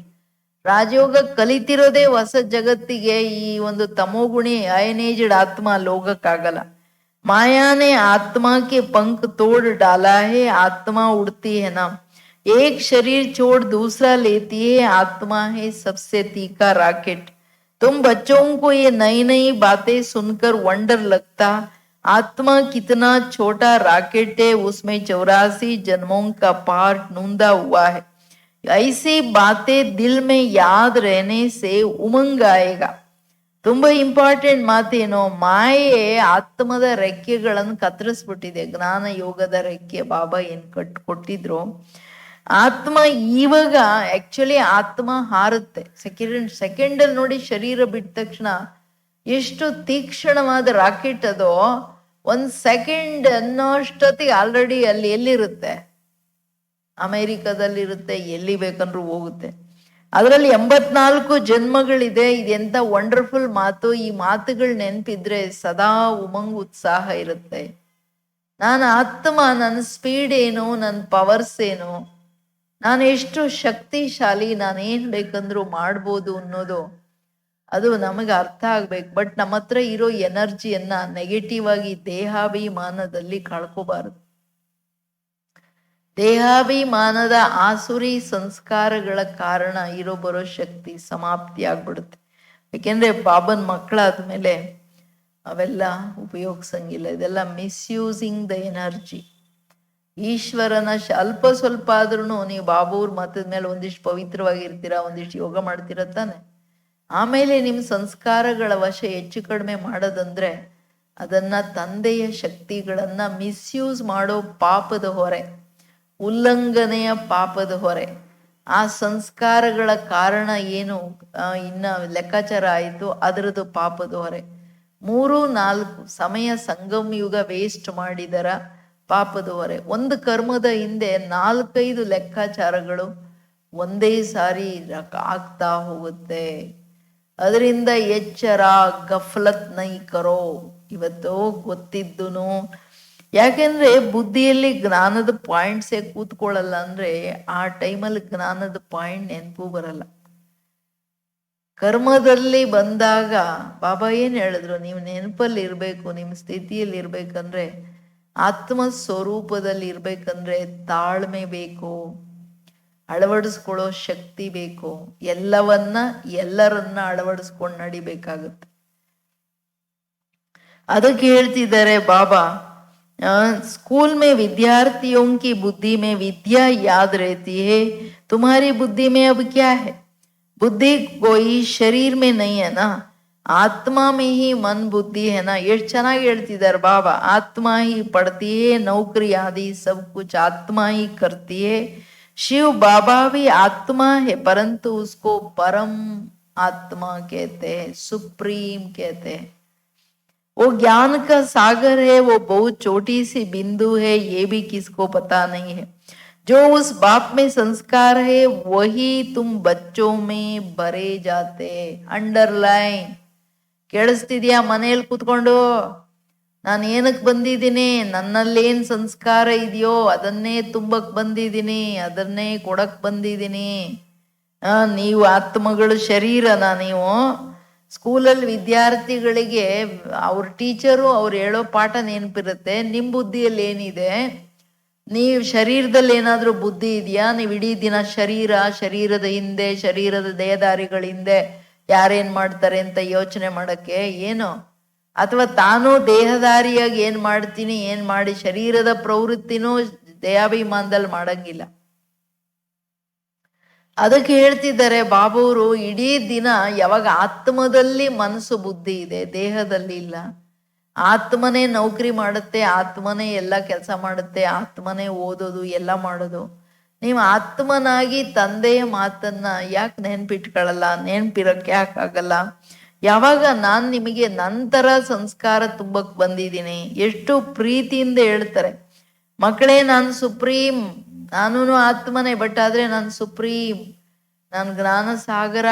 ರಾಜಯೋಗ ಕಲಿತಿರೋದೇ ಹೊಸ ಜಗತ್ತಿಗೆ. ಈ ಒಂದು ತಮೋಗುಣಿ ಆಯನೇಜ್ಡ್ ಆತ್ಮ ಲೋಗಕ್ಕಾಗಲ್ಲ. ಮಾಯಾನೆ ಆತ್ಮ ಕೆ पंख तोड़ डाला है, आत्मा उड़ती है ना, एक शरीर छोड़ दूसरा लेती है, आत्मा है सबसे तीखा रॉकेट. तुम बच्चों को ये नई नई बातें सुनकर वंडर लगता, आत्मा कितना छोटा रॉकेट है, उसमें 84 जन्मों का पार्ट नूंदा हुआ है. ऐसी बातें दिल में याद रहने से उमंग आएगा. ತುಂಬಾ ಇಂಪಾರ್ಟೆಂಟ್ ಮಾತೇನೋ, ಮಾಯೆ ಆತ್ಮದ ರೆಕ್ಕೆಗಳನ್ನು ಕತ್ತರಿಸ್ಬಿಟ್ಟಿದೆ. ಜ್ಞಾನ ಯೋಗದ ರೆಕ್ಕೆ ಬಾಬಾ ಏನ್ ಕೊಟ್ಟಿದ್ರು. ಆತ್ಮ ಇವಾಗ ಆಕ್ಚುಲಿ ಆತ್ಮ ಹಾರುತ್ತೆ. ಸೆಕೆಂಡ್ ಅಲ್ಲಿ ನೋಡಿ, ಶರೀರ ಬಿಟ್ಟ ತಕ್ಷಣ ಎಷ್ಟು ತೀಕ್ಷ್ಣವಾದ ರಾಕೆಟ್ ಅದೋ. 1 ಸೆಕೆಂಡ್ ಅನ್ನೋಷ್ಟೊತ್ತಿಗೆ ಆಲ್ರೆಡಿ ಅಲ್ಲಿ ಎಲ್ಲಿರುತ್ತೆ? ಅಮೆರಿಕದಲ್ಲಿರುತ್ತೆ. ಎಲ್ಲಿ ಬೇಕಂದ್ರೂ ಹೋಗುತ್ತೆ. ಅದರಲ್ಲಿ 84 ಜನ್ಮಗಳಿದೆ. ಇದೆಂತ ವಂಡರ್ಫುಲ್ ಮಾತು. ಈ ಮಾತುಗಳು ನೆನಪಿದ್ರೆ ಸದಾ ಉಮಂಗ್ ಉತ್ಸಾಹ ಇರುತ್ತೆ. ನಾನು ಆತ್ಮ, ನನ್ನ ಸ್ಪೀಡ್ ಏನು, ನನ್ನ ಪವರ್ಸ್ ಏನು, ನಾನು ಎಷ್ಟು ಶಕ್ತಿಶಾಲಿ, ನಾನೇನ್ ಬೇಕಂದ್ರೂ ಮಾಡ್ಬೋದು ಅನ್ನೋದು ಅದು ನಮಗೆ ಅರ್ಥ ಆಗ್ಬೇಕು. ಬಟ್ ನಮ್ಮ ಹತ್ರ ಇರೋ ಎನರ್ಜಿಯನ್ನ ನೆಗೆಟಿವ್ ಆಗಿ ದೇಹಾಭಿಮಾನದಲ್ಲಿ ಕಳ್ಕೋಬಾರದು. ದೇಹಾಭಿಮಾನದ ಆಸುರಿ ಸಂಸ್ಕಾರಗಳ ಕಾರಣ ಬರೋ ಶಕ್ತಿ ಸಮಾಪ್ತಿ ಆಗ್ಬಿಡುತ್ತೆ. ಯಾಕೆಂದ್ರೆ ಬಾಬನ್ ಮಕ್ಕಳಾದ್ಮೇಲೆ ಅವೆಲ್ಲ ಉಪಯೋಗಿಸಂಗಿಲ್ಲ. ಇದೆಲ್ಲ ಮಿಸ್ಯೂಸಿಂಗ್ ದ ಎನರ್ಜಿ. ಈಶ್ವರನ ಅಲ್ಪ ಸ್ವಲ್ಪ ಆದ್ರೂ ನೀವು ಬಾಬೂರ್ ಮತದ ಮೇಲೆ ಒಂದಿಷ್ಟು ಪವಿತ್ರವಾಗಿರ್ತೀರಾ, ಒಂದಿಷ್ಟು ಯೋಗ ಮಾಡ್ತೀರ ತಾನೆ. ಆಮೇಲೆ ನಿಮ್ಮ ಸಂಸ್ಕಾರಗಳ ವಶ ಹೆಚ್ಚು ಕಡಿಮೆ ಮಾಡೋದಂದ್ರೆ ಅದನ್ನ ತಂದೆಯ ಶಕ್ತಿಗಳನ್ನ ಮಿಸ್ಯೂಸ್ ಮಾಡೋ ಪಾಪದ ಹೊರೆ, ಉಲ್ಲಂಘನೆಯ ಪಾಪದ ಹೊರೆ. ಆ ಸಂಸ್ಕಾರಗಳ ಕಾರಣ ಏನು ಇನ್ನ ಲೆಕ್ಕಾಚಾರ ಆಯಿತು, ಅದರದ್ದು ಪಾಪದ ಹೊರೆ. 3-4 ಸಮಯ ಸಂಗಮ ಯುಗ ವೇಸ್ಟ್ ಮಾಡಿದರ ಪಾಪದ ಹೊರೆ. ಒಂದು ಕರ್ಮದ ಹಿಂದೆ 4-5 ಲೆಕ್ಕಾಚಾರಗಳು ಒಂದೇ ಸಾರಿ ಆಗ್ತಾ ಹೋಗುತ್ತೆ. ಅದರಿಂದ ಎಚ್ಚರ, ಗಫಲತ್ ನೈ ಕರೋ. ಇವತ್ತು ಗೊತ್ತಿದ್ದುನು, ಯಾಕೆಂದ್ರೆ ಬುದ್ಧಿಯಲ್ಲಿ ಜ್ಞಾನದ ಪಾಯಿಂಟ್ಸೇ ಕೂತ್ಕೊಳ್ಳಲ್ಲ ಅಂದ್ರೆ ಆ ಟೈಮಲ್ಲಿ ಜ್ಞಾನದ ಪಾಯಿಂಟ್ ನೆನಪು ಬರಲ್ಲ. ಕರ್ಮದಲ್ಲಿ ಬಂದಾಗ ಬಾಬಾ ಏನ್ ಹೇಳಿದ್ರು, ನೀವು ನೆನಪಲ್ಲಿ ಇರ್ಬೇಕು, ನಿಮ್ಮ ಸ್ಥಿತಿಯಲ್ಲಿ ಇರ್ಬೇಕಂದ್ರೆ, ಆತ್ಮ ಸ್ವರೂಪದಲ್ಲಿ ಇರ್ಬೇಕಂದ್ರೆ ತಾಳ್ಮೆ ಬೇಕು, ಅಳವಡಿಸ್ಕೊಳ್ಳೋ ಶಕ್ತಿ ಬೇಕು, ಎಲ್ಲರನ್ನ ಅಳವಡಿಸ್ಕೊಂಡು ನಡಿಬೇಕಾಗುತ್ತೆ. ಅದಕ್ಕೆ ಹೇಳ್ತಿದ್ದಾರೆ ಬಾಬಾ, स्कूल में विद्यार्थियों की बुद्धि में विद्या याद रहती है, तुम्हारी बुद्धि में अब क्या है? बुद्धि कोई शरीर में नहीं है ना, आत्मा में ही मन बुद्धि है ना. ಎಷ್ಟು ಚೆನ್ನಾಗಿ ಹೇಳ್ತಿದ್ದಾರೆ ಬಾಬಾ. ಆತ್ಮ ही पढ़ती है, नौकरी आदि सब कुछ आत्मा ही करती है. शिव बाबा भी आत्मा है, परंतु उसको परम आत्मा कहते हैं, सुप्रीम कहते हैं. वो ज्ञान का सागर है, वो बहुत छोटी सी बिंदु है, ये भी किसको पता नहीं है. जो उस बाप में संस्कार है वही तुम बच्चों में भरे जाते. ಅಂಡರ್ಲೈನ್. ಕೇಳಿಸ್ತಿದ್ಯಾ? ಮನೆಯಲ್ಲಿ ಕೂತ್ಕೊಂಡು ನಾನು ಏನಕ್ಕೆ ಬಂದಿದ್ದೀನಿ, ನನ್ನಲ್ಲೇನ್ ಸಂಸ್ಕಾರ ಇದೆಯೋ ಅದನ್ನೇ ತುಂಬಕ್ ಬಂದಿದ್ದೀನಿ, ಅದನ್ನೇ ಕೊಡಕ್ ಬಂದಿದ್ದೀನಿ. ನೀವು ಆತ್ಮಗಳು ಶರೀರನ. ನೀವು ಸ್ಕೂಲಲ್ಲಿ ವಿದ್ಯಾರ್ಥಿಗಳಿಗೆ ಅವ್ರ ಟೀಚರು ಅವ್ರು ಹೇಳೋ ಪಾಠ ನೆನಪಿರುತ್ತೆ. ನಿಮ್ಮ ಬುದ್ಧಿಯಲ್ಲಿ ಏನಿದೆ, ನೀವು ಶರೀರದಲ್ಲಿ ಏನಾದ್ರೂ ಬುದ್ಧಿ ಇದೆಯಾ? ನೀವು ಇಡೀ ದಿನ ಶರೀರದ ಹಿಂದೆ, ಶರೀರದ ದೇಹದಾರಿಗಳ ಹಿಂದೆ ಯಾರೇನ್ ಮಾಡ್ತಾರೆ ಅಂತ ಯೋಚನೆ ಮಾಡಕ್ಕೆ ಏನು, ಅಥವಾ ತಾನು ದೇಹದಾರಿಯಾಗಿ ಏನ್ ಮಾಡ್ತೀನಿ ಏನ್ ಮಾಡಿ ಶರೀರದ ಪ್ರವೃತ್ತಿನೂ ದೇಹಾಭಿಮಾನದಲ್ಲಿ ಮಾಡಂಗಿಲ್ಲ. ಅದಕ್ಕೆ ಹೇಳ್ತಿದ್ದಾರೆ ಬಾಬುವರು, ಇಡೀ ದಿನ ಯಾವಾಗ ಆತ್ಮದಲ್ಲಿ ಮನಸ್ಸು ಬುದ್ಧಿ ಇದೆ, ದೇಹದಲ್ಲಿ ಇಲ್ಲ, ಆತ್ಮನೇ ನೌಕರಿ ಮಾಡುತ್ತೆ, ಆತ್ಮನೇ ಎಲ್ಲ ಕೆಲಸ ಮಾಡುತ್ತೆ, ಆತ್ಮನೇ ಓದೋದು ಎಲ್ಲ ಮಾಡೋದು. ನೀವು ಆತ್ಮನಾಗಿ ತಂದೆಯ ಮಾತನ್ನ ಯಾಕೆ ನೆನ್ಪಿಟ್ಕೊಳ್ಳಲ್ಲ? ನೆನ್ಪಿರಕ್ಕೆ ಯಾಕಾಗಲ್ಲ? ಯಾವಾಗ ನಾನು ನಿಮಗೆ ನಂತರ ಸಂಸ್ಕಾರ ತುಂಬಕ್ ಬಂದಿದ್ದೀನಿ, ಎಷ್ಟು ಪ್ರೀತಿಯಿಂದ ಹೇಳ್ತಾರೆ, ಮಕ್ಕಳೇ ನಾನು ಸುಪ್ರೀಂ, ನಾನು ಆತ್ಮನೇ, ಬಟ್ ಆದ್ರೆ ನಾನು ಸುಪ್ರೀಂ, ನಾನು ಜ್ಞಾನ ಸಾಗರ,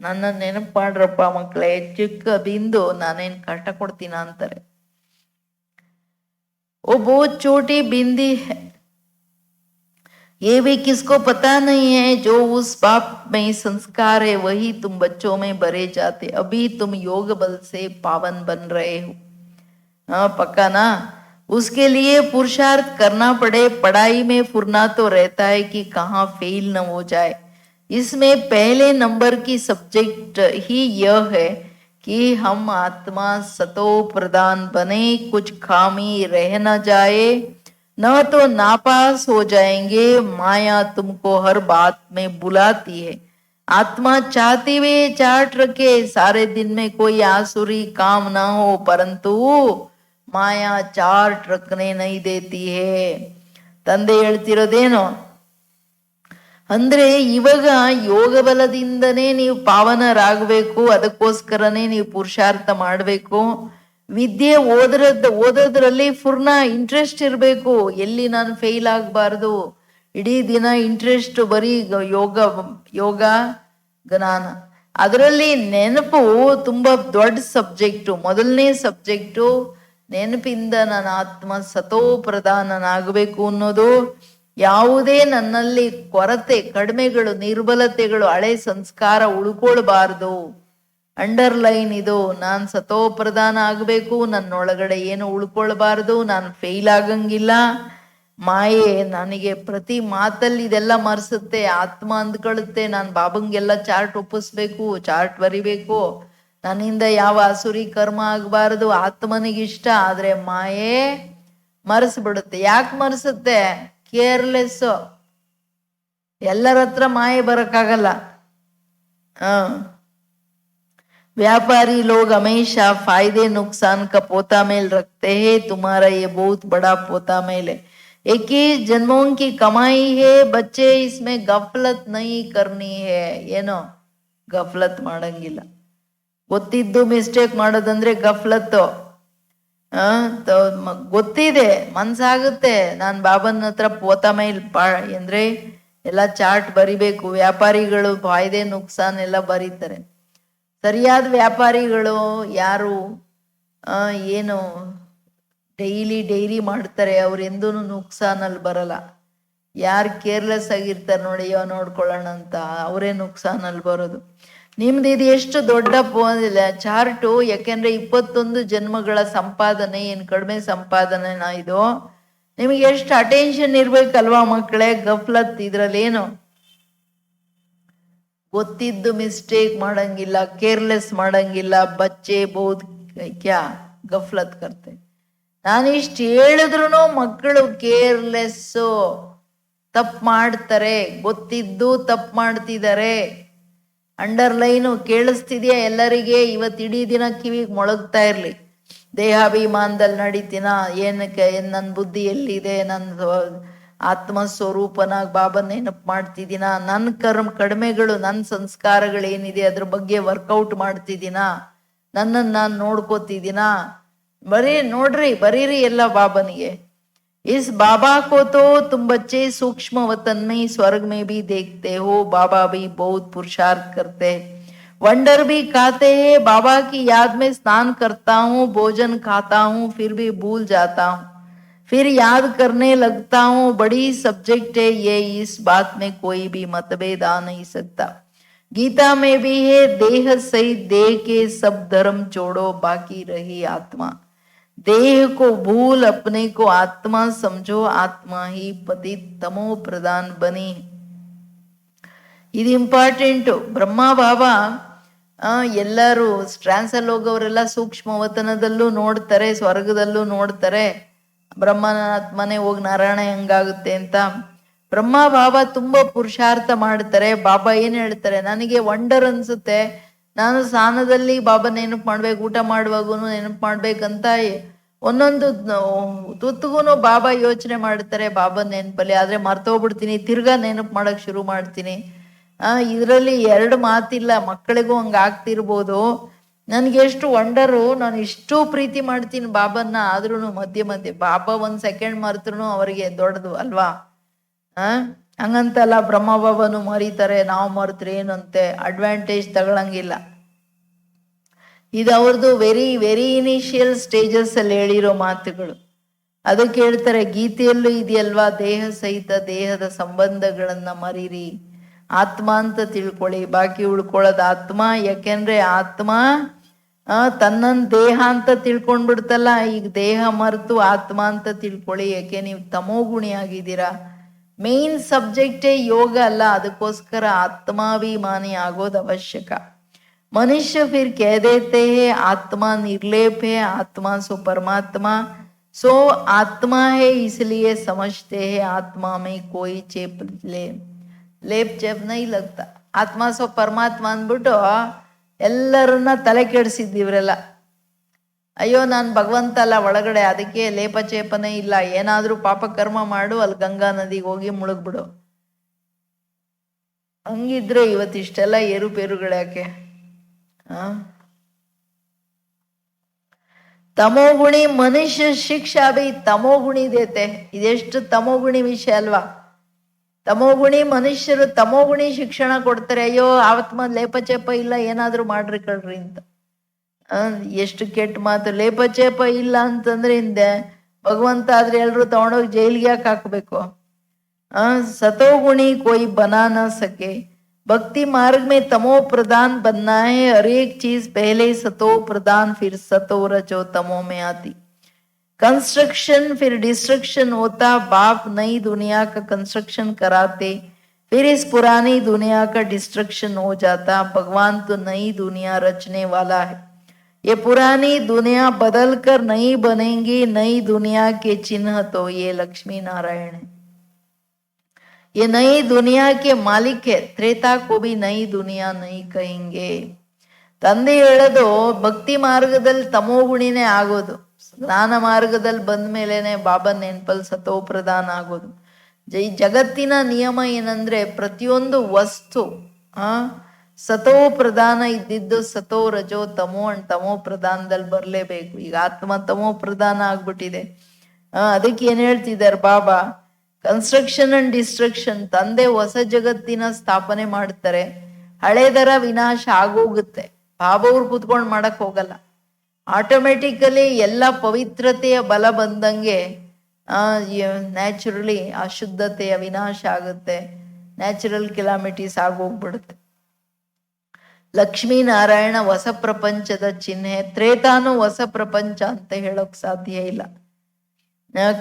ನನ್ನ ನೆನಪು ಮಾಡ್ರಪ್ಪ ಮಕ್ಕಳೇ, ಚಿಕ್ಕ ಬಿಂದು, ನಾನೇನ್ ಕಷ್ಟ ಕೊಡ್ತೀನ ಅಂತಾರೆ. वो बहुत छोटी बिंदी है, ये भी किसको पता नहीं है, जो उस बाप में संस्कार है वही तुम बच्चों में भरे जाते, अभी तुम योग बल से पावन बन रहे हो. हाँ पक्का ना? उसके लिए पुरुषार्थ करना पड़े, पढ़ाई में फुरना तो रहता है कि कहाँ फेल न हो जाए. इसमें पहले नंबर की सब्जेक्ट ही यह है कि हम आत्मा सतो प्रदान बने, कुछ खामी रह न जाए, न तो नापास हो जाएंगे. माया तुमको हर बात में बुलाती है, आत्मा चाहती हुए चाट रखे, सारे दिन में कोई आसुरी काम ना हो, परंतु ಮಾಯಾ ಚಾರ್ಟ್ ರಕ್ಕನೆ ನೈ ದೇತಿ ಹೇ. ತಂದೆ ಹೇಳ್ತಿರೋದೇನು ಅಂದ್ರೆ, ಇವಾಗ ಯೋಗ ಬಲದಿಂದನೇ ನೀವು ಪಾವನರಾಗಬೇಕು, ಅದಕ್ಕೋಸ್ಕರನೇ ನೀವು ಪುರುಷಾರ್ಥ ಮಾಡಬೇಕು. ವಿದ್ಯೆ ಓದೋದ್ರಲ್ಲಿ ಪೂರ್ಣ ಇಂಟ್ರೆಸ್ಟ್ ಇರಬೇಕು, ಎಲ್ಲಿ ನಾನು ಫೇಲ್ ಆಗಬಾರ್ದು, ಇಡೀ ದಿನ ಇಂಟ್ರೆಸ್ಟ್ ಬರೀ ಯೋಗ ಜ್ಞಾನ. ಅದರಲ್ಲಿ ನೆನಪು ತುಂಬಾ ದೊಡ್ಡ ಸಬ್ಜೆಕ್ಟು, ಮೊದಲನೇ ಸಬ್ಜೆಕ್ಟು ನೆನಪಿಂದ ನನ್ನ ಆತ್ಮ ಸತೋ ಪ್ರಧಾನನಾಗಬೇಕು ಅನ್ನೋದು. ಯಾವುದೇ ನನ್ನಲ್ಲಿ ಕೊರತೆ, ಕಡಿಮೆಗಳು, ನಿರ್ಬಲತೆಗಳು, ಹಳೆ ಸಂಸ್ಕಾರ ಉಳ್ಕೊಳ್ಬಾರ್ದು. ಅಂಡರ್ಲೈನ್ ಇದು, ನಾನು ಸತೋ ಪ್ರಧಾನ ಆಗಬೇಕು, ನನ್ನೊಳಗಡೆ ಏನು ಉಳ್ಕೊಳ್ಬಾರ್ದು, ನಾನು ಫೇಲ್ ಆಗಂಗಿಲ್ಲ. ಮಾಯೆ ನನಗೆ ಪ್ರತಿ ಮಾತಲ್ಲಿ ಇದೆಲ್ಲ ಮರ್ಸುತ್ತೆ, ಆತ್ಮ ಅಂದ್ಕೊಳ್ಳುತ್ತೆ ನಾನು ಬಾಬಂಗೆಲ್ಲ ಚಾರ್ಟ್ ಒಪ್ಪಿಸ್ಬೇಕು, ಚಾರ್ಟ್ ಬರಿಬೇಕು, ನನ್ನಿಂದ ಯಾವ ಅಸುರಿ ಕರ್ಮ ಆಗಬಾರದು, ಆತ್ಮನಿಗಿಷ್ಟ. ಆದ್ರೆ ಮಾಯೆ ಮರೆಸ್ಬಿಡುತ್ತೆ. ಯಾಕೆ ಮರೆಸುತ್ತೆ? ಕೇರ್ಲೆಸ್. ಎಲ್ಲರ ಹತ್ರ ಮಾಯೆ ಬರಕ್ಕಾಗಲ್ಲ. व्यापारी लोग हमेशा फायदे नुकसान का पोता मेल रखते हैं, तुम्हारा ये बहुत बड़ा पोता मेल है, 21 जन्मों की कमाई है, बच्चे इसमें गफलत नहीं करनी है. ಏನೋ ಗಫಲತ್ ಮಾಡಂಗಿಲ್ಲ. ಗೊತ್ತಿದ್ದು ಮಿಸ್ಟೇಕ್ ಮಾಡೋದಂದ್ರೆ ಗಫಲತ್ತು. ಗೊತ್ತಿದೆ, ಮನ್ಸಾಗುತ್ತೆ, ನಾನು ಬಾಬನ ಹತ್ರ ಪೋತ ಮೈಲ್ ಅಂದ್ರೆ ಎಲ್ಲ ಚಾರ್ಟ್ ಬರಿಬೇಕು. ವ್ಯಾಪಾರಿಗಳು ಫಾಯ್ದೆ ನುಕ್ಸಾನ್ ಎಲ್ಲ ಬರೀತಾರೆ. ಸರಿಯಾದ ವ್ಯಾಪಾರಿಗಳು ಯಾರು ಏನು ಡೈರಿ ಮಾಡ್ತಾರೆ, ಅವ್ರು ಎಂದೂ ನುಕ್ಸಾನಲ್ಲಿ ಬರಲ್ಲ. ಯಾರು ಕೇರ್ಲೆಸ್ ಆಗಿರ್ತಾರೆ ನೋಡಿ, ನೋಡ್ಕೊಳ್ಳೋಣ ಅಂತ, ಅವರೇ ನುಕ್ಸಾನಲ್ಲಿ ಬರೋದು. ನಿಮ್ದು ಇದು ಎಷ್ಟು ದೊಡ್ಡ ಚಾರ್ಟು, ಯಾಕೆಂದ್ರೆ 21 ಜನ್ಮಗಳ ಸಂಪಾದನೆ ಏನು ಕಡಿಮೆ ಸಂಪಾದನೆನಾ ಇದು? ನಿಮಗೆ ಎಷ್ಟು ಅಟೆನ್ಷನ್ ಇರ್ಬೇಕಲ್ವಾ ಮಕ್ಕಳೇ? ಗಫ್ಲತ್ ಇದ್ರಲ್ಲಿ ಏನು ಗೊತ್ತಿದ್ದು ಮಿಸ್ಟೇಕ್ ಮಾಡಂಗಿಲ್ಲ, ಕೇರ್ಲೆಸ್ ಮಾಡಂಗಿಲ್ಲ. ಬಚ್ಚೆ ಬಹುತ್ ಕ್ಯಾ ಗಫ್ಲತ್ ಕರ್ತೆ. ನಾನಿಷ್ಟು ಹೇಳಿದ್ರು ಮಕ್ಕಳು ಕೇರ್ಲೆಸ್ಸು, ತಪ್ಪು ಮಾಡ್ತಾರೆ, ಗೊತ್ತಿದ್ದು ತಪ್ಪು ಮಾಡ್ತಿದ್ದಾರೆ. ಅಂಡರ್ಲೈನು ಕೇಳಿಸ್ತಿದ್ಯಾ ಎಲ್ಲರಿಗೆ? ಇವತ್ತಿಡೀ ದಿನ ಕಿವಿಗೆ ಮೊಳಗ್ತಾ ಇರ್ಲಿ. ದೇಹಾಭಿಮಾನದಲ್ಲಿ ನಡೀತೀನ, ಏನಕ್ಕೆ ನನ್ನ ಬುದ್ಧಿ ಎಲ್ಲಿದೆ, ನನ್ನ ಆತ್ಮಸ್ವರೂಪನಾಗಿ ಬಾಬನ್ ನೆನಪು ಮಾಡ್ತಿದ್ದೀನ, ನನ್ನ ಕಡಿಮೆಗಳು, ನನ್ನ ಸಂಸ್ಕಾರಗಳೇನಿದೆ ಅದ್ರ ಬಗ್ಗೆ ವರ್ಕೌಟ್ ಮಾಡ್ತಿದ್ದೀನ, ನನ್ನನ್ನು ನಾನು ನೋಡ್ಕೋತಿದ್ದೀನ. ನೋಡ್ರಿ ಬರೀರಿ ಎಲ್ಲ ಬಾಬನಿಗೆ. इस बाबा को तो तुम बच्चे सूक्ष्म वतन में स्वर्ग में भी देखते हो, बाबा भी बहुत पुरुषार्थ करते हैं, वंडर भी खाते हैं. बाबा की याद में स्नान करता हूँ, भोजन खाता हूँ, फिर भी भूल जाता हूँ, फिर याद करने लगता हूँ. बड़ी सब्जेक्ट है ये, इस बात में कोई भी मतभेद आ नहीं सकता. गीता में भी है, देह सहित देह के सब धर्म छोड़ो, बाकी रही आत्मा. देह को भूल अपने को आत्मा समझो, आत्मा ही पति तमो प्रदान बनी. ಇದು ಇಂಪಾರ್ಟೆಂಟು. ಬ್ರಹ್ಮ ಬಾಬಾ ಎಲ್ಲರೂ ಟ್ರಾನ್ಸಲ್ಲಿ ಹೋಗೋರೆಲ್ಲ ಸೂಕ್ಷ್ಮವತನದಲ್ಲೂ ನೋಡ್ತಾರೆ, ಸ್ವರ್ಗದಲ್ಲೂ ನೋಡ್ತಾರೆ. ಬ್ರಹ್ಮನ ಆತ್ಮನೆ ಹೋಗಿ ನಾರಾಯಣ ಹೆಂಗಾಗುತ್ತೆ ಅಂತ ಬ್ರಹ್ಮ ಬಾಬಾ ತುಂಬಾ ಪುರುಷಾರ್ಥ ಮಾಡ್ತಾರೆ. ಬಾಬಾ ಏನ್ ಹೇಳ್ತಾರೆ, ನನಗೆ ವಂಡರ್ ಅನ್ಸುತ್ತೆ, ನಾನು ಸ್ನಾನದಲ್ಲಿ ಬಾಬಾ ನೆನಪು ಮಾಡ್ಬೇಕು, ಊಟ ಮಾಡುವಾಗೂ ನೆನಪು ಮಾಡ್ಬೇಕಂತ ಒಂದೊಂದು ತುತ್ತುಗೂ ಬಾಬಾ ಯೋಚನೆ ಮಾಡ್ತಾರೆ ಬಾಬಾ ನೆನಪಲ್ಲಿ. ಆದ್ರೆ ಮರ್ತೋಗ್ಬಿಡ್ತೀನಿ, ತಿರ್ಗಾ ನೆನಪು ಮಾಡಕ್ ಶುರು ಮಾಡ್ತೀನಿ. ಇದರಲ್ಲಿ ಎರಡು ಮಾತಿಲ್ಲ. ಮಕ್ಕಳಿಗೂ ಹಂಗ ಆಗ್ತಿರ್ಬೋದು. ನನ್ಗೆ ಎಷ್ಟು ವಂಡರು, ನಾನು ಇಷ್ಟು ಪ್ರೀತಿ ಮಾಡ್ತೀನಿ ಬಾಬನ್ನ, ಆದ್ರೂ ಮಧ್ಯೆ ಮಧ್ಯೆ ಬಾಬಾ 1 ಸೆಕೆಂಡ್ ಮರ್ತರು ಅವರಿಗೆ ದೊಡ್ಡದು ಅಲ್ವಾ. ಹಂಗಂತಲ್ಲ ಬ್ರಹ್ಮ ಬಾಬಾನು ಮರೀತಾರೆ, ನಾವು ಮರೆತ್ರೆ ಏನಂತೆ ಅಡ್ವಾಂಟೇಜ್ ತಗೊಳಂಗಿಲ್ಲ. ಇದು ಅವ್ರದ್ದು ವೆರಿ ವೆರಿ ಇನಿಷಿಯಲ್ ಸ್ಟೇಜಸ್ ಅಲ್ಲಿ ಹೇಳಿರೋ ಮಾತುಗಳು. ಅದಕ್ಕೆ ಹೇಳ್ತಾರೆ ಗೀತೆಯಲ್ಲೂ ಇದೆಯಲ್ವಾ, ದೇಹ ಸಹಿತ ದೇಹದ ಸಂಬಂಧಗಳನ್ನ ಮರೀರಿ, ಆತ್ಮ ಅಂತ ತಿಳ್ಕೊಳ್ಳಿ, ಬಾಕಿ ಉಳ್ಕೊಳ್ಳೋದು ಆತ್ಮ. ಯಾಕೆಂದ್ರೆ ಆತ್ಮ ತನ್ನನ್ ದೇಹ ಅಂತ ತಿಳ್ಕೊಂಡ್ಬಿಡ್ತಲ್ಲ, ಈಗ ದೇಹ ಮರೆತು ಆತ್ಮ ಅಂತ ತಿಳ್ಕೊಳ್ಳಿ. ಯಾಕೆ ನೀವು ತಮೋಗುಣಿ ಆಗಿದ್ದೀರಾ. ಮೇನ್ ಸಬ್ಜೆಕ್ಟೇ ಯೋಗ ಅಲ್ಲ, ಅದಕ್ಕೋಸ್ಕರ ಆತ್ಮಾಭಿಮಾನಿ ಆಗೋದು ಅವಶ್ಯಕ. मनुष्य फिर कह देते हैं आत्मा निर्लेप है, आत्मा सो परमात्मा, सो आत्मा है इसलिए समझते हैं आत्मा में कोई ಲೇಪ್ ಚೇಪ್ ನೈ ಲಗ್ತಾ. ಆತ್ಮ ಸೋ ಪರಮಾತ್ಮ ಅಂದ್ಬಿಟ್ಟು ಎಲ್ಲರನ್ನ ತಲೆ ಕೆಡಿಸಿದ್ದೀವ್ರೆಲ್ಲ. ಅಯ್ಯೋ ನಾನು ಭಗವಂತ ಅಲ್ಲ ಒಳಗಡೆ, ಅದಕ್ಕೆ ಲೇಪ ಚೇಪನೇ ಇಲ್ಲ. ಏನಾದ್ರೂ ಪಾಪ ಕರ್ಮ ಮಾಡು, ಅಲ್ಲಿ ಗಂಗಾ ನದಿಗೆ ಹೋಗಿ ಮುಳುಗ್ಬಿಡು. ಹಂಗಿದ್ರೆ ಇವತ್ತಿಷ್ಟೆಲ್ಲ ಏರುಪೇರುಗಳಾಕೆ. ತಮೋಗುಣಿ ಮನುಷ್ಯ ಶಿಕ್ಷಾ ಬಿ ತಮೋಗುಣಿ ದೇತೆ. ಇದೆಷ್ಟು ತಮೋಗುಣಿ ವಿಷಯ ಅಲ್ವಾ. ತಮೋಗುಣಿ ಮನುಷ್ಯರು ತಮೋಗುಣಿ ಶಿಕ್ಷಣ ಕೊಡ್ತಾರೆ. ಅಯ್ಯೋ ಆತ್ಮ ಲೇಪಚೇಪ ಇಲ್ಲ, ಏನಾದ್ರೂ ಮಾಡ್ರಿ ಕಳ್ರಿ ಅಂತ. ಎಷ್ಟು ಕೆಟ್ಟ ಮಾತು. ಲೇಪಚೇಪ ಇಲ್ಲ ಅಂತಂದ್ರೆ ಹಿಂದೆ ಭಗವಂತ ಆದ್ರೆ ಎಲ್ರು ತಗೊಂಡೋಗಿ ಜೈಲಿಗೆ ಯಾಕೆ ಹಾಕ್ಬೇಕು. सतोगुणी कोई बना ना सके, भक्ति मार्ग में तमो प्रधान बनना है. हर एक चीज पहले सतो प्रधान, फिर सतो रजो तमो में आती. कंस्ट्रक्शन फिर डिस्ट्रक्शन होता. बाप नई दुनिया का कंस्ट्रक्शन कराते, फिर इस पुरानी दुनिया का डिस्ट्रक्शन हो जाता. भगवान तो नई दुनिया रचने वाला है. ये पुरानी दुनिया बदल कर नई बनेंगी. नई दुनिया के चिन्ह तो ये लक्ष्मी नारायण है. ये नई दुनिया के मालिक है. त्रेता को भी नई दुनिया नहीं कहेंगे. ತಂದೆ ಹೇಳೋದು ಭಕ್ತಿ ಮಾರ್ಗದಲ್ಲಿ ತಮೋಗುಣಿನೇ ಆಗೋದು, ಜ್ಞಾನ ಮಾರ್ಗದಲ್ಲಿ ಬಂದ ಮೇಲೆನೆ ಬಾಬಾ ನೆನ್ಪಲ್ ಸತೋ ಪ್ರಧಾನ ಆಗೋದು. ಜಗತ್ತಿನ ನಿಯಮ ಏನಂದ್ರೆ ಪ್ರತಿಯೊಂದು ವಸ್ತು ಸತೋ ಪ್ರಧಾನ ಇದ್ದಿದ್ದು ಸತೋ ರಜೋ ತಮೋ ಅಂಡ್ ತಮೋ ಪ್ರಧಾನದಲ್ಲಿ ಬರ್ಲೇಬೇಕು. ಈಗ ಆತ್ಮ ತಮೋ ಪ್ರಧಾನ ಆಗ್ಬಿಟ್ಟಿದೆ. ಅದಕ್ಕೆ ಏನ್ ಹೇಳ್ತಿದ್ದಾರೆ ಬಾಬಾ, ಕನ್ಸ್ಟ್ರಕ್ಷನ್ ಅಂಡ್ ಡಿಸ್ಟ್ರಕ್ಷನ್. ತಂದೆ ಹೊಸ ಜಗತ್ತಿನ ಸ್ಥಾಪನೆ ಮಾಡ್ತಾರೆ, ಹಳೇದರ ವಿನಾಶ ಆಗೋಗುತ್ತೆ. ಬಾಬವ್ರು ಕೂತ್ಕೊಂಡು ಮಾಡಕ್ ಹೋಗಲ್ಲ. ಆಟೋಮೆಟಿಕಲಿ ಎಲ್ಲ ಪವಿತ್ರತೆಯ ಬಲ ಬಂದಂಗೆ ನ್ಯಾಚುರಲಿ ಅಶುದ್ಧತೆಯ ವಿನಾಶ ಆಗುತ್ತೆ. ನ್ಯಾಚುರಲ್ ಕೆಲಾಮಿಟೀಸ್ ಆಗೋಗ್ಬಿಡುತ್ತೆ. ಲಕ್ಷ್ಮೀ ನಾರಾಯಣ ಹೊಸ ಪ್ರಪಂಚದ ಚಿಹ್ನೆ. ತ್ರೇತಾನು ಹೊಸ ಪ್ರಪಂಚ ಅಂತ ಹೇಳೋಕ್ ಸಾಧ್ಯ ಇಲ್ಲ.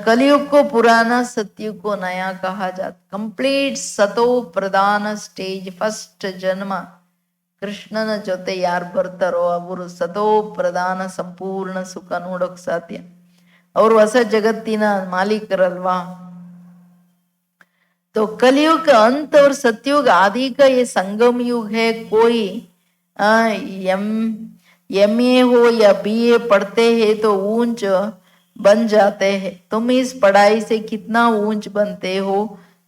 कलयुग को पुराना, सतयुग को नया कहा जाता. कंप्लीट सतो प्रधान स्टेज, फर्स्ट जन्म. ಕೃಷ್ಣನ ಜೊತೆ ಯಾರು ಬರ್ತಾರೋ ಅವರು ಸತೋ ಪ್ರಧಾನ ಸಂಪೂರ್ಣ ಸುಖ ನೋಡೋಕ್ ಸಾಧ್ಯ. ಅವರು ಹೊಸ ಜಗತ್ತಿನ ಮಾಲೀಕರಲ್ವಾ. तो कलयुग का अंत और सतयुग आदि का ये संगम युग है. कोई एमए हो या बीए पढ़ते हैं तो ऊंच बन जाते हैं. तुम इस पढ़ाई से कितना ऊंच बनते हो.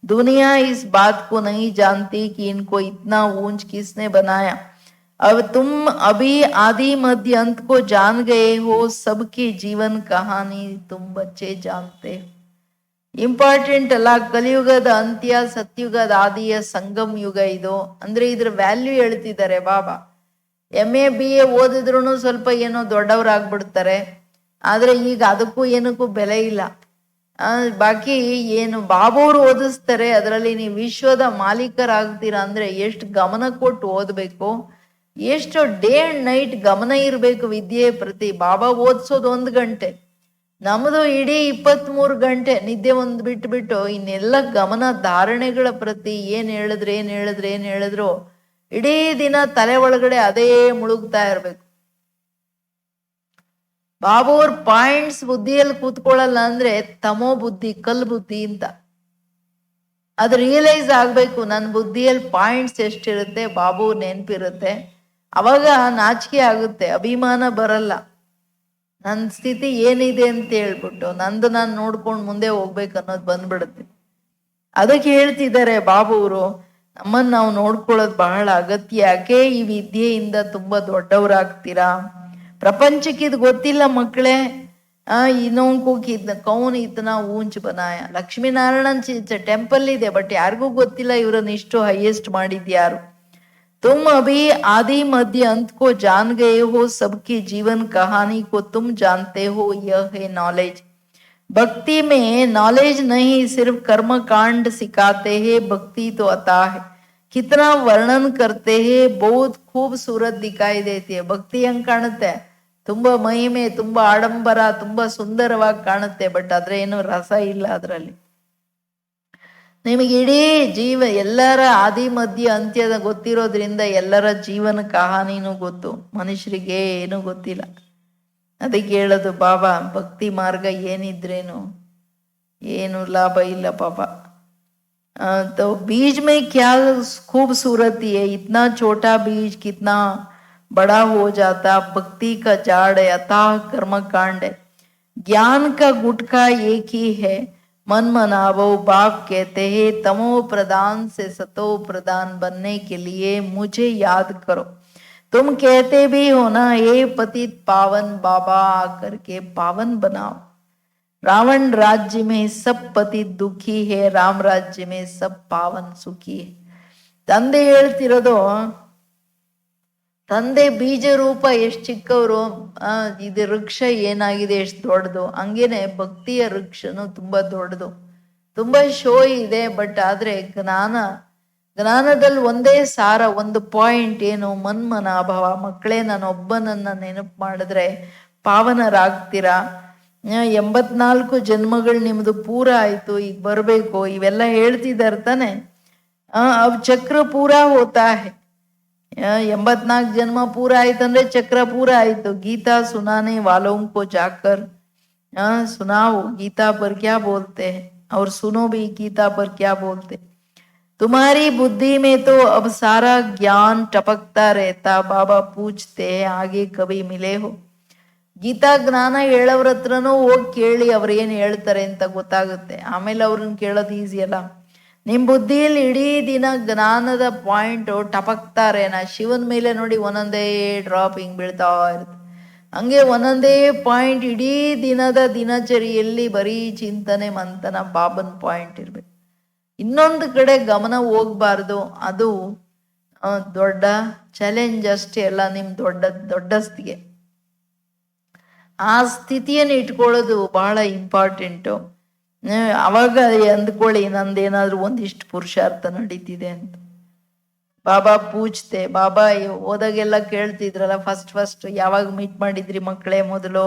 दुनिया इस बात को नहीं जानती कि इनको इतना ऊंच किसने बनाया. अब तुम अभी आदि मध्य अंत को जान गए हो. सबकी जीवन कहानी तुम बच्चे जानते हो. ಇಂಪಾರ್ಟೆಂಟ್ ಅಲ್ಲ. ಕಲಿಯುಗದ ಅಂತ್ಯ, ಸತ್ಯುಗದ ಆದಿಯ ಸಂಗಮ್ ಯುಗ ಇದು. ಅಂದ್ರೆ ಇದ್ರ ವ್ಯಾಲ್ಯೂ ಹೇಳ್ತಿದ್ದಾರೆ ಬಾಬಾ. MA BA ಓದಿದ್ರು ಸ್ವಲ್ಪ ಏನೋ ದೊಡ್ಡವರಾಗ್ಬಿಡ್ತಾರೆ. ಆದ್ರೆ ಈಗ ಅದಕ್ಕೂ ಏನಕ್ಕೂ ಬೆಲೆ ಇಲ್ಲ. ಬಾಕಿ ಏನು ಬಾಬವ್ರು ಓದಿಸ್ತಾರೆ, ಅದರಲ್ಲಿ ನೀವು ವಿಶ್ವದ ಮಾಲೀಕರಾಗ್ತೀರಾ ಅಂದ್ರೆ ಎಷ್ಟು ಗಮನ ಕೊಟ್ಟು ಓದ್ಬೇಕು, ಎಷ್ಟು ಡೇ ಅಂಡ್ ನೈಟ್ ಗಮನ ಇರ್ಬೇಕು ವಿದ್ಯೆ ಪ್ರತಿ. ಬಾಬಾ ಓದಿಸೋದು 1 ಗಂಟೆ, ನಮ್ದು ಇಡೀ 23 ಗಂಟೆ. ನಿದ್ದೆ ಒಂದು ಬಿಟ್ಟು ಇನ್ನೆಲ್ಲ ಗಮನ ಧಾರಣೆಗಳ ಪ್ರತಿ. ಏನ್ ಹೇಳಿದ್ರು ಇಡೀ ದಿನ ತಲೆ ಒಳಗಡೆ ಅದೇ ಮುಳುಗ್ತಾ ಇರ್ಬೇಕು. ಬಾಬು ಅವ್ರ ಪಾಯಿಂಟ್ಸ್ ಬುದ್ಧಿಯಲ್ಲಿ ಕೂತ್ಕೊಳ್ಳಲ್ಲ ಅಂದ್ರೆ ತಮೋ ಬುದ್ಧಿ, ಕಲ್ ಬುದ್ಧಿ ಅಂತ. ಅದು ರಿಯಲೈಸ್ ಆಗ್ಬೇಕು. ನನ್ನ ಬುದ್ಧಿಯಲ್ಲಿ ಪಾಯಿಂಟ್ಸ್ ಎಷ್ಟಿರುತ್ತೆ, ಬಾಬು ನೆನ್ಪಿರುತ್ತೆ. ಅವಾಗ ನಾಚಿಕೆ ಆಗುತ್ತೆ, ಅಭಿಮಾನ ಬರಲ್ಲ. ನನ್ನ ಸ್ಥಿತಿ ಏನಿದೆ ಅಂತ ಹೇಳ್ಬಿಟ್ಟು ನಂದು ನಾನು ನೋಡ್ಕೊಂಡು ಮುಂದೆ ಹೋಗ್ಬೇಕು ಅನ್ನೋದು ಬಂದ್ಬಿಡುತ್ತೆ. ಅದಕ್ಕೆ ಹೇಳ್ತಿದ್ದಾರೆ ಬಾಬು ಅವರು, ನಮ್ಮನ್ನು ನಾವು ನೋಡ್ಕೊಳ್ಳೋದು ಬಹಳ ಅಗತ್ಯ. ಯಾಕೆ ಈ ವಿದ್ಯೆಯಿಂದ ತುಂಬಾ ದೊಡ್ಡವರಾಗ್ತೀರಾ. ಪ್ರಪಂಚಕ್ಕೆ ಇದು ಗೊತ್ತಿಲ್ಲ ಮಕ್ಕಳೇ. ಇನ್ನೊಂದು ಕೌನ್ ಇತನಾ ಊಂಚ್ ಬನಾಯ. ಲಕ್ಷ್ಮೀನಾರಾಯಣನ್ ಟೆಂಪಲ್ ಇದೆ, ಬಟ್ ಯಾರಿಗೂ ಗೊತ್ತಿಲ್ಲ ಇವರನ್ನ ಇಷ್ಟು ಹೈಯೆಸ್ಟ್ ಮಾಡಿದ್ಯಾರು. तुम अभी आदि मध्य अंत को जान गए हो, सबकी जीवन कहानी को तुम जानते हो, यह है नॉलेज. भक्ति में नॉलेज नहीं, सिर्फ कर्म कांड सिखाते हैं. भक्ति तो अता है, कितना वर्णन करते हैं, बहुत खूबसूरत दिखाई देती है. ಭಕ್ತಿ ಹೆಂಗ್ ಕಾಣುತ್ತೆ, ತುಂಬಾ ಮಹಿಮೆ, ತುಂಬಾ ಆಡಂಬರ, ತುಂಬಾ ಸುಂದರವಾಗಿ ಕಾಣುತ್ತೆ. ಬಟ್ ಆದ್ರೆ ಏನು ರಸ ಇಲ್ಲ ಅದರಲ್ಲಿ. ನಿಮಗೆ ಇಡೀ ಎಲ್ಲರ ಆದಿ ಮಧ್ಯ ಅಂತ್ಯದ ಗೊತ್ತಿರೋದ್ರಿಂದ ಎಲ್ಲರ ಜೀವನ ಕಹಾನಿನೂ ಗೊತ್ತು. ಮನುಷ್ಯರಿಗೆ ಏನು ಗೊತ್ತಿಲ್ಲ. ಅದಕ್ಕೆ ಹೇಳೋದು ಬಾಬಾ, ಭಕ್ತಿ ಮಾರ್ಗ ಏನಿದ್ರೇನು ಏನು ಲಾಭ ಇಲ್ಲ ಪಾಪ. तो बीज में क्या खूबसूरती है, इतना छोटा बीज कितना बड़ा हो जाता. भक्ति का झाड़ है, अथाह कर्मकांड है. ज्ञान का गुटखा एक ही है, मन मनावो. बाप कहते हैं, तमो प्रदान से सतो प्रदान बनने के लिए मुझे याद करो. तुम कहते भी हो ना, हे पतित पावन बाबा आकर के पावन बनाओ. रावण राज्य में सब पतित दुखी है, राम राज्य में सब पावन सुखी है. ತಂದೆ ಹೇಳ್ತಿರೋದು, ತಂದೆ ಬೀಜ ರೂಪ ಎಷ್ಟು ಚಿಕ್ಕವರು, ಇದು ವೃಕ್ಷ ಏನಾಗಿದೆ ಎಷ್ಟು ದೊಡ್ಡದು. ಹಂಗೇನೆ ಭಕ್ತಿಯ ವೃಕ್ಷನು ತುಂಬಾ ದೊಡ್ಡದು, ತುಂಬಾ ಶೋ ಇದೆ. ಬಟ್ ಆದ್ರೆ ಜ್ಞಾನದಲ್ಲಿ ಒಂದೇ ಸಾರ, ಒಂದು ಪಾಯಿಂಟ್ ಏನು, ಮನ್ಮನಾಭವ. ಮಕ್ಕಳೇ, ನಾನೊಬ್ಬನನ್ನ ನೆನಪು ಮಾಡಿದ್ರೆ ಪಾವನರಾಗ್ತೀರಾ. 84 ಜನ್ಮಗಳು ನಿಮ್ದು ಪೂರ ಆಯ್ತು, ಈಗ ಬರ್ಬೇಕು, ಇವೆಲ್ಲ ಹೇಳ್ತಿದ್ದಾರೆ ತಾನೆ. ಅವ್ ಚಕ್ರ ಪೂರ ಹೋತಾ ಹೈ. 84 ಜನ್ಮ ಪೂರ ಆಯ್ತಂದ್ರೆ ಚಕ್ರ ಪೂರ ಆಯ್ತು. ಗೀತಾ ಸುನಾನೆ ವಾಲೋಂ ಕೋ ಜಾಕರ್ सुनाओ, गीता पर क्या बोलते हैं, और सुनो भी गीता पर क्या बोलते. तुम्हारी बुद्धि में तो अब सारा ज्ञान टपकता रहता. बाबा पूछते हैं, आगे कभी मिले हो. ಗೀತಾ ಜ್ಞಾನ ಹೇಳೋರ ಹತ್ರನೂ ಹೋಗಿ ಕೇಳಿ, ಅವ್ರು ಏನು ಹೇಳ್ತಾರೆ ಅಂತ ಗೊತ್ತಾಗುತ್ತೆ. ಆಮೇಲೆ ಅವ್ರನ್ನ ಕೇಳೋದು ಈಸಿ ಅಲ್ಲ. ನಿಮ್ ಬುದ್ಧಿಯಲ್ಲಿ ಇಡೀ ದಿನ ಜ್ಞಾನದ ಪಾಯಿಂಟ್ ಟಪಕ್ತಾರೆ. ಶಿವನ ಮೇಲೆ ನೋಡಿ ಒಂದೊಂದೇ ಡ್ರಾಪ್ ಹಿಂಗ್ ಬೀಳ್ತಾ ಇರುತ್ತೆ. ಹಂಗೆ ಒಂದೊಂದೇ ಪಾಯಿಂಟ್ ಇಡೀ ದಿನದ ದಿನಚರಿಯಲ್ಲಿ ಬರೀ ಚಿಂತನೆ ಮಂಥನ ಬಾಬನ್ ಪಾಯಿಂಟ್ ಇರ್ಬೇಕು. ಇನ್ನೊಂದು ಕಡೆ ಗಮನ ಹೋಗ್ಬಾರ್ದು. ಅದು ದೊಡ್ಡ ಚಾಲೆಂಜ್ ಅಷ್ಟೇ ಅಲ್ಲ, ನಿಮ್ ದೊಡ್ಡಸ್ತಿಗೆ ಆ ಸ್ಥಿತಿಯನ್ನು ಇಟ್ಕೊಳ್ಳೋದು ಬಹಳ ಇಂಪಾರ್ಟೆಂಟು. ಅವಾಗ ಅಂದ್ಕೊಳ್ಳಿ, ನಂದೇನಾದ್ರೂ ಒಂದಿಷ್ಟು ಪುರುಷಾರ್ಥ ನಡೀತಿದೆ ಅಂತ. ಬಾಬಾ ಪೂಜ್ತೆ, ಬಾಬಾ ಹೋದಾಗೆಲ್ಲ ಕೇಳ್ತಿದ್ರಲ್ಲ, ಫಸ್ಟ್ ಯಾವಾಗ ಮೀಟ್ ಮಾಡಿದ್ರಿ ಮಕ್ಕಳೇ ಮೊದಲು.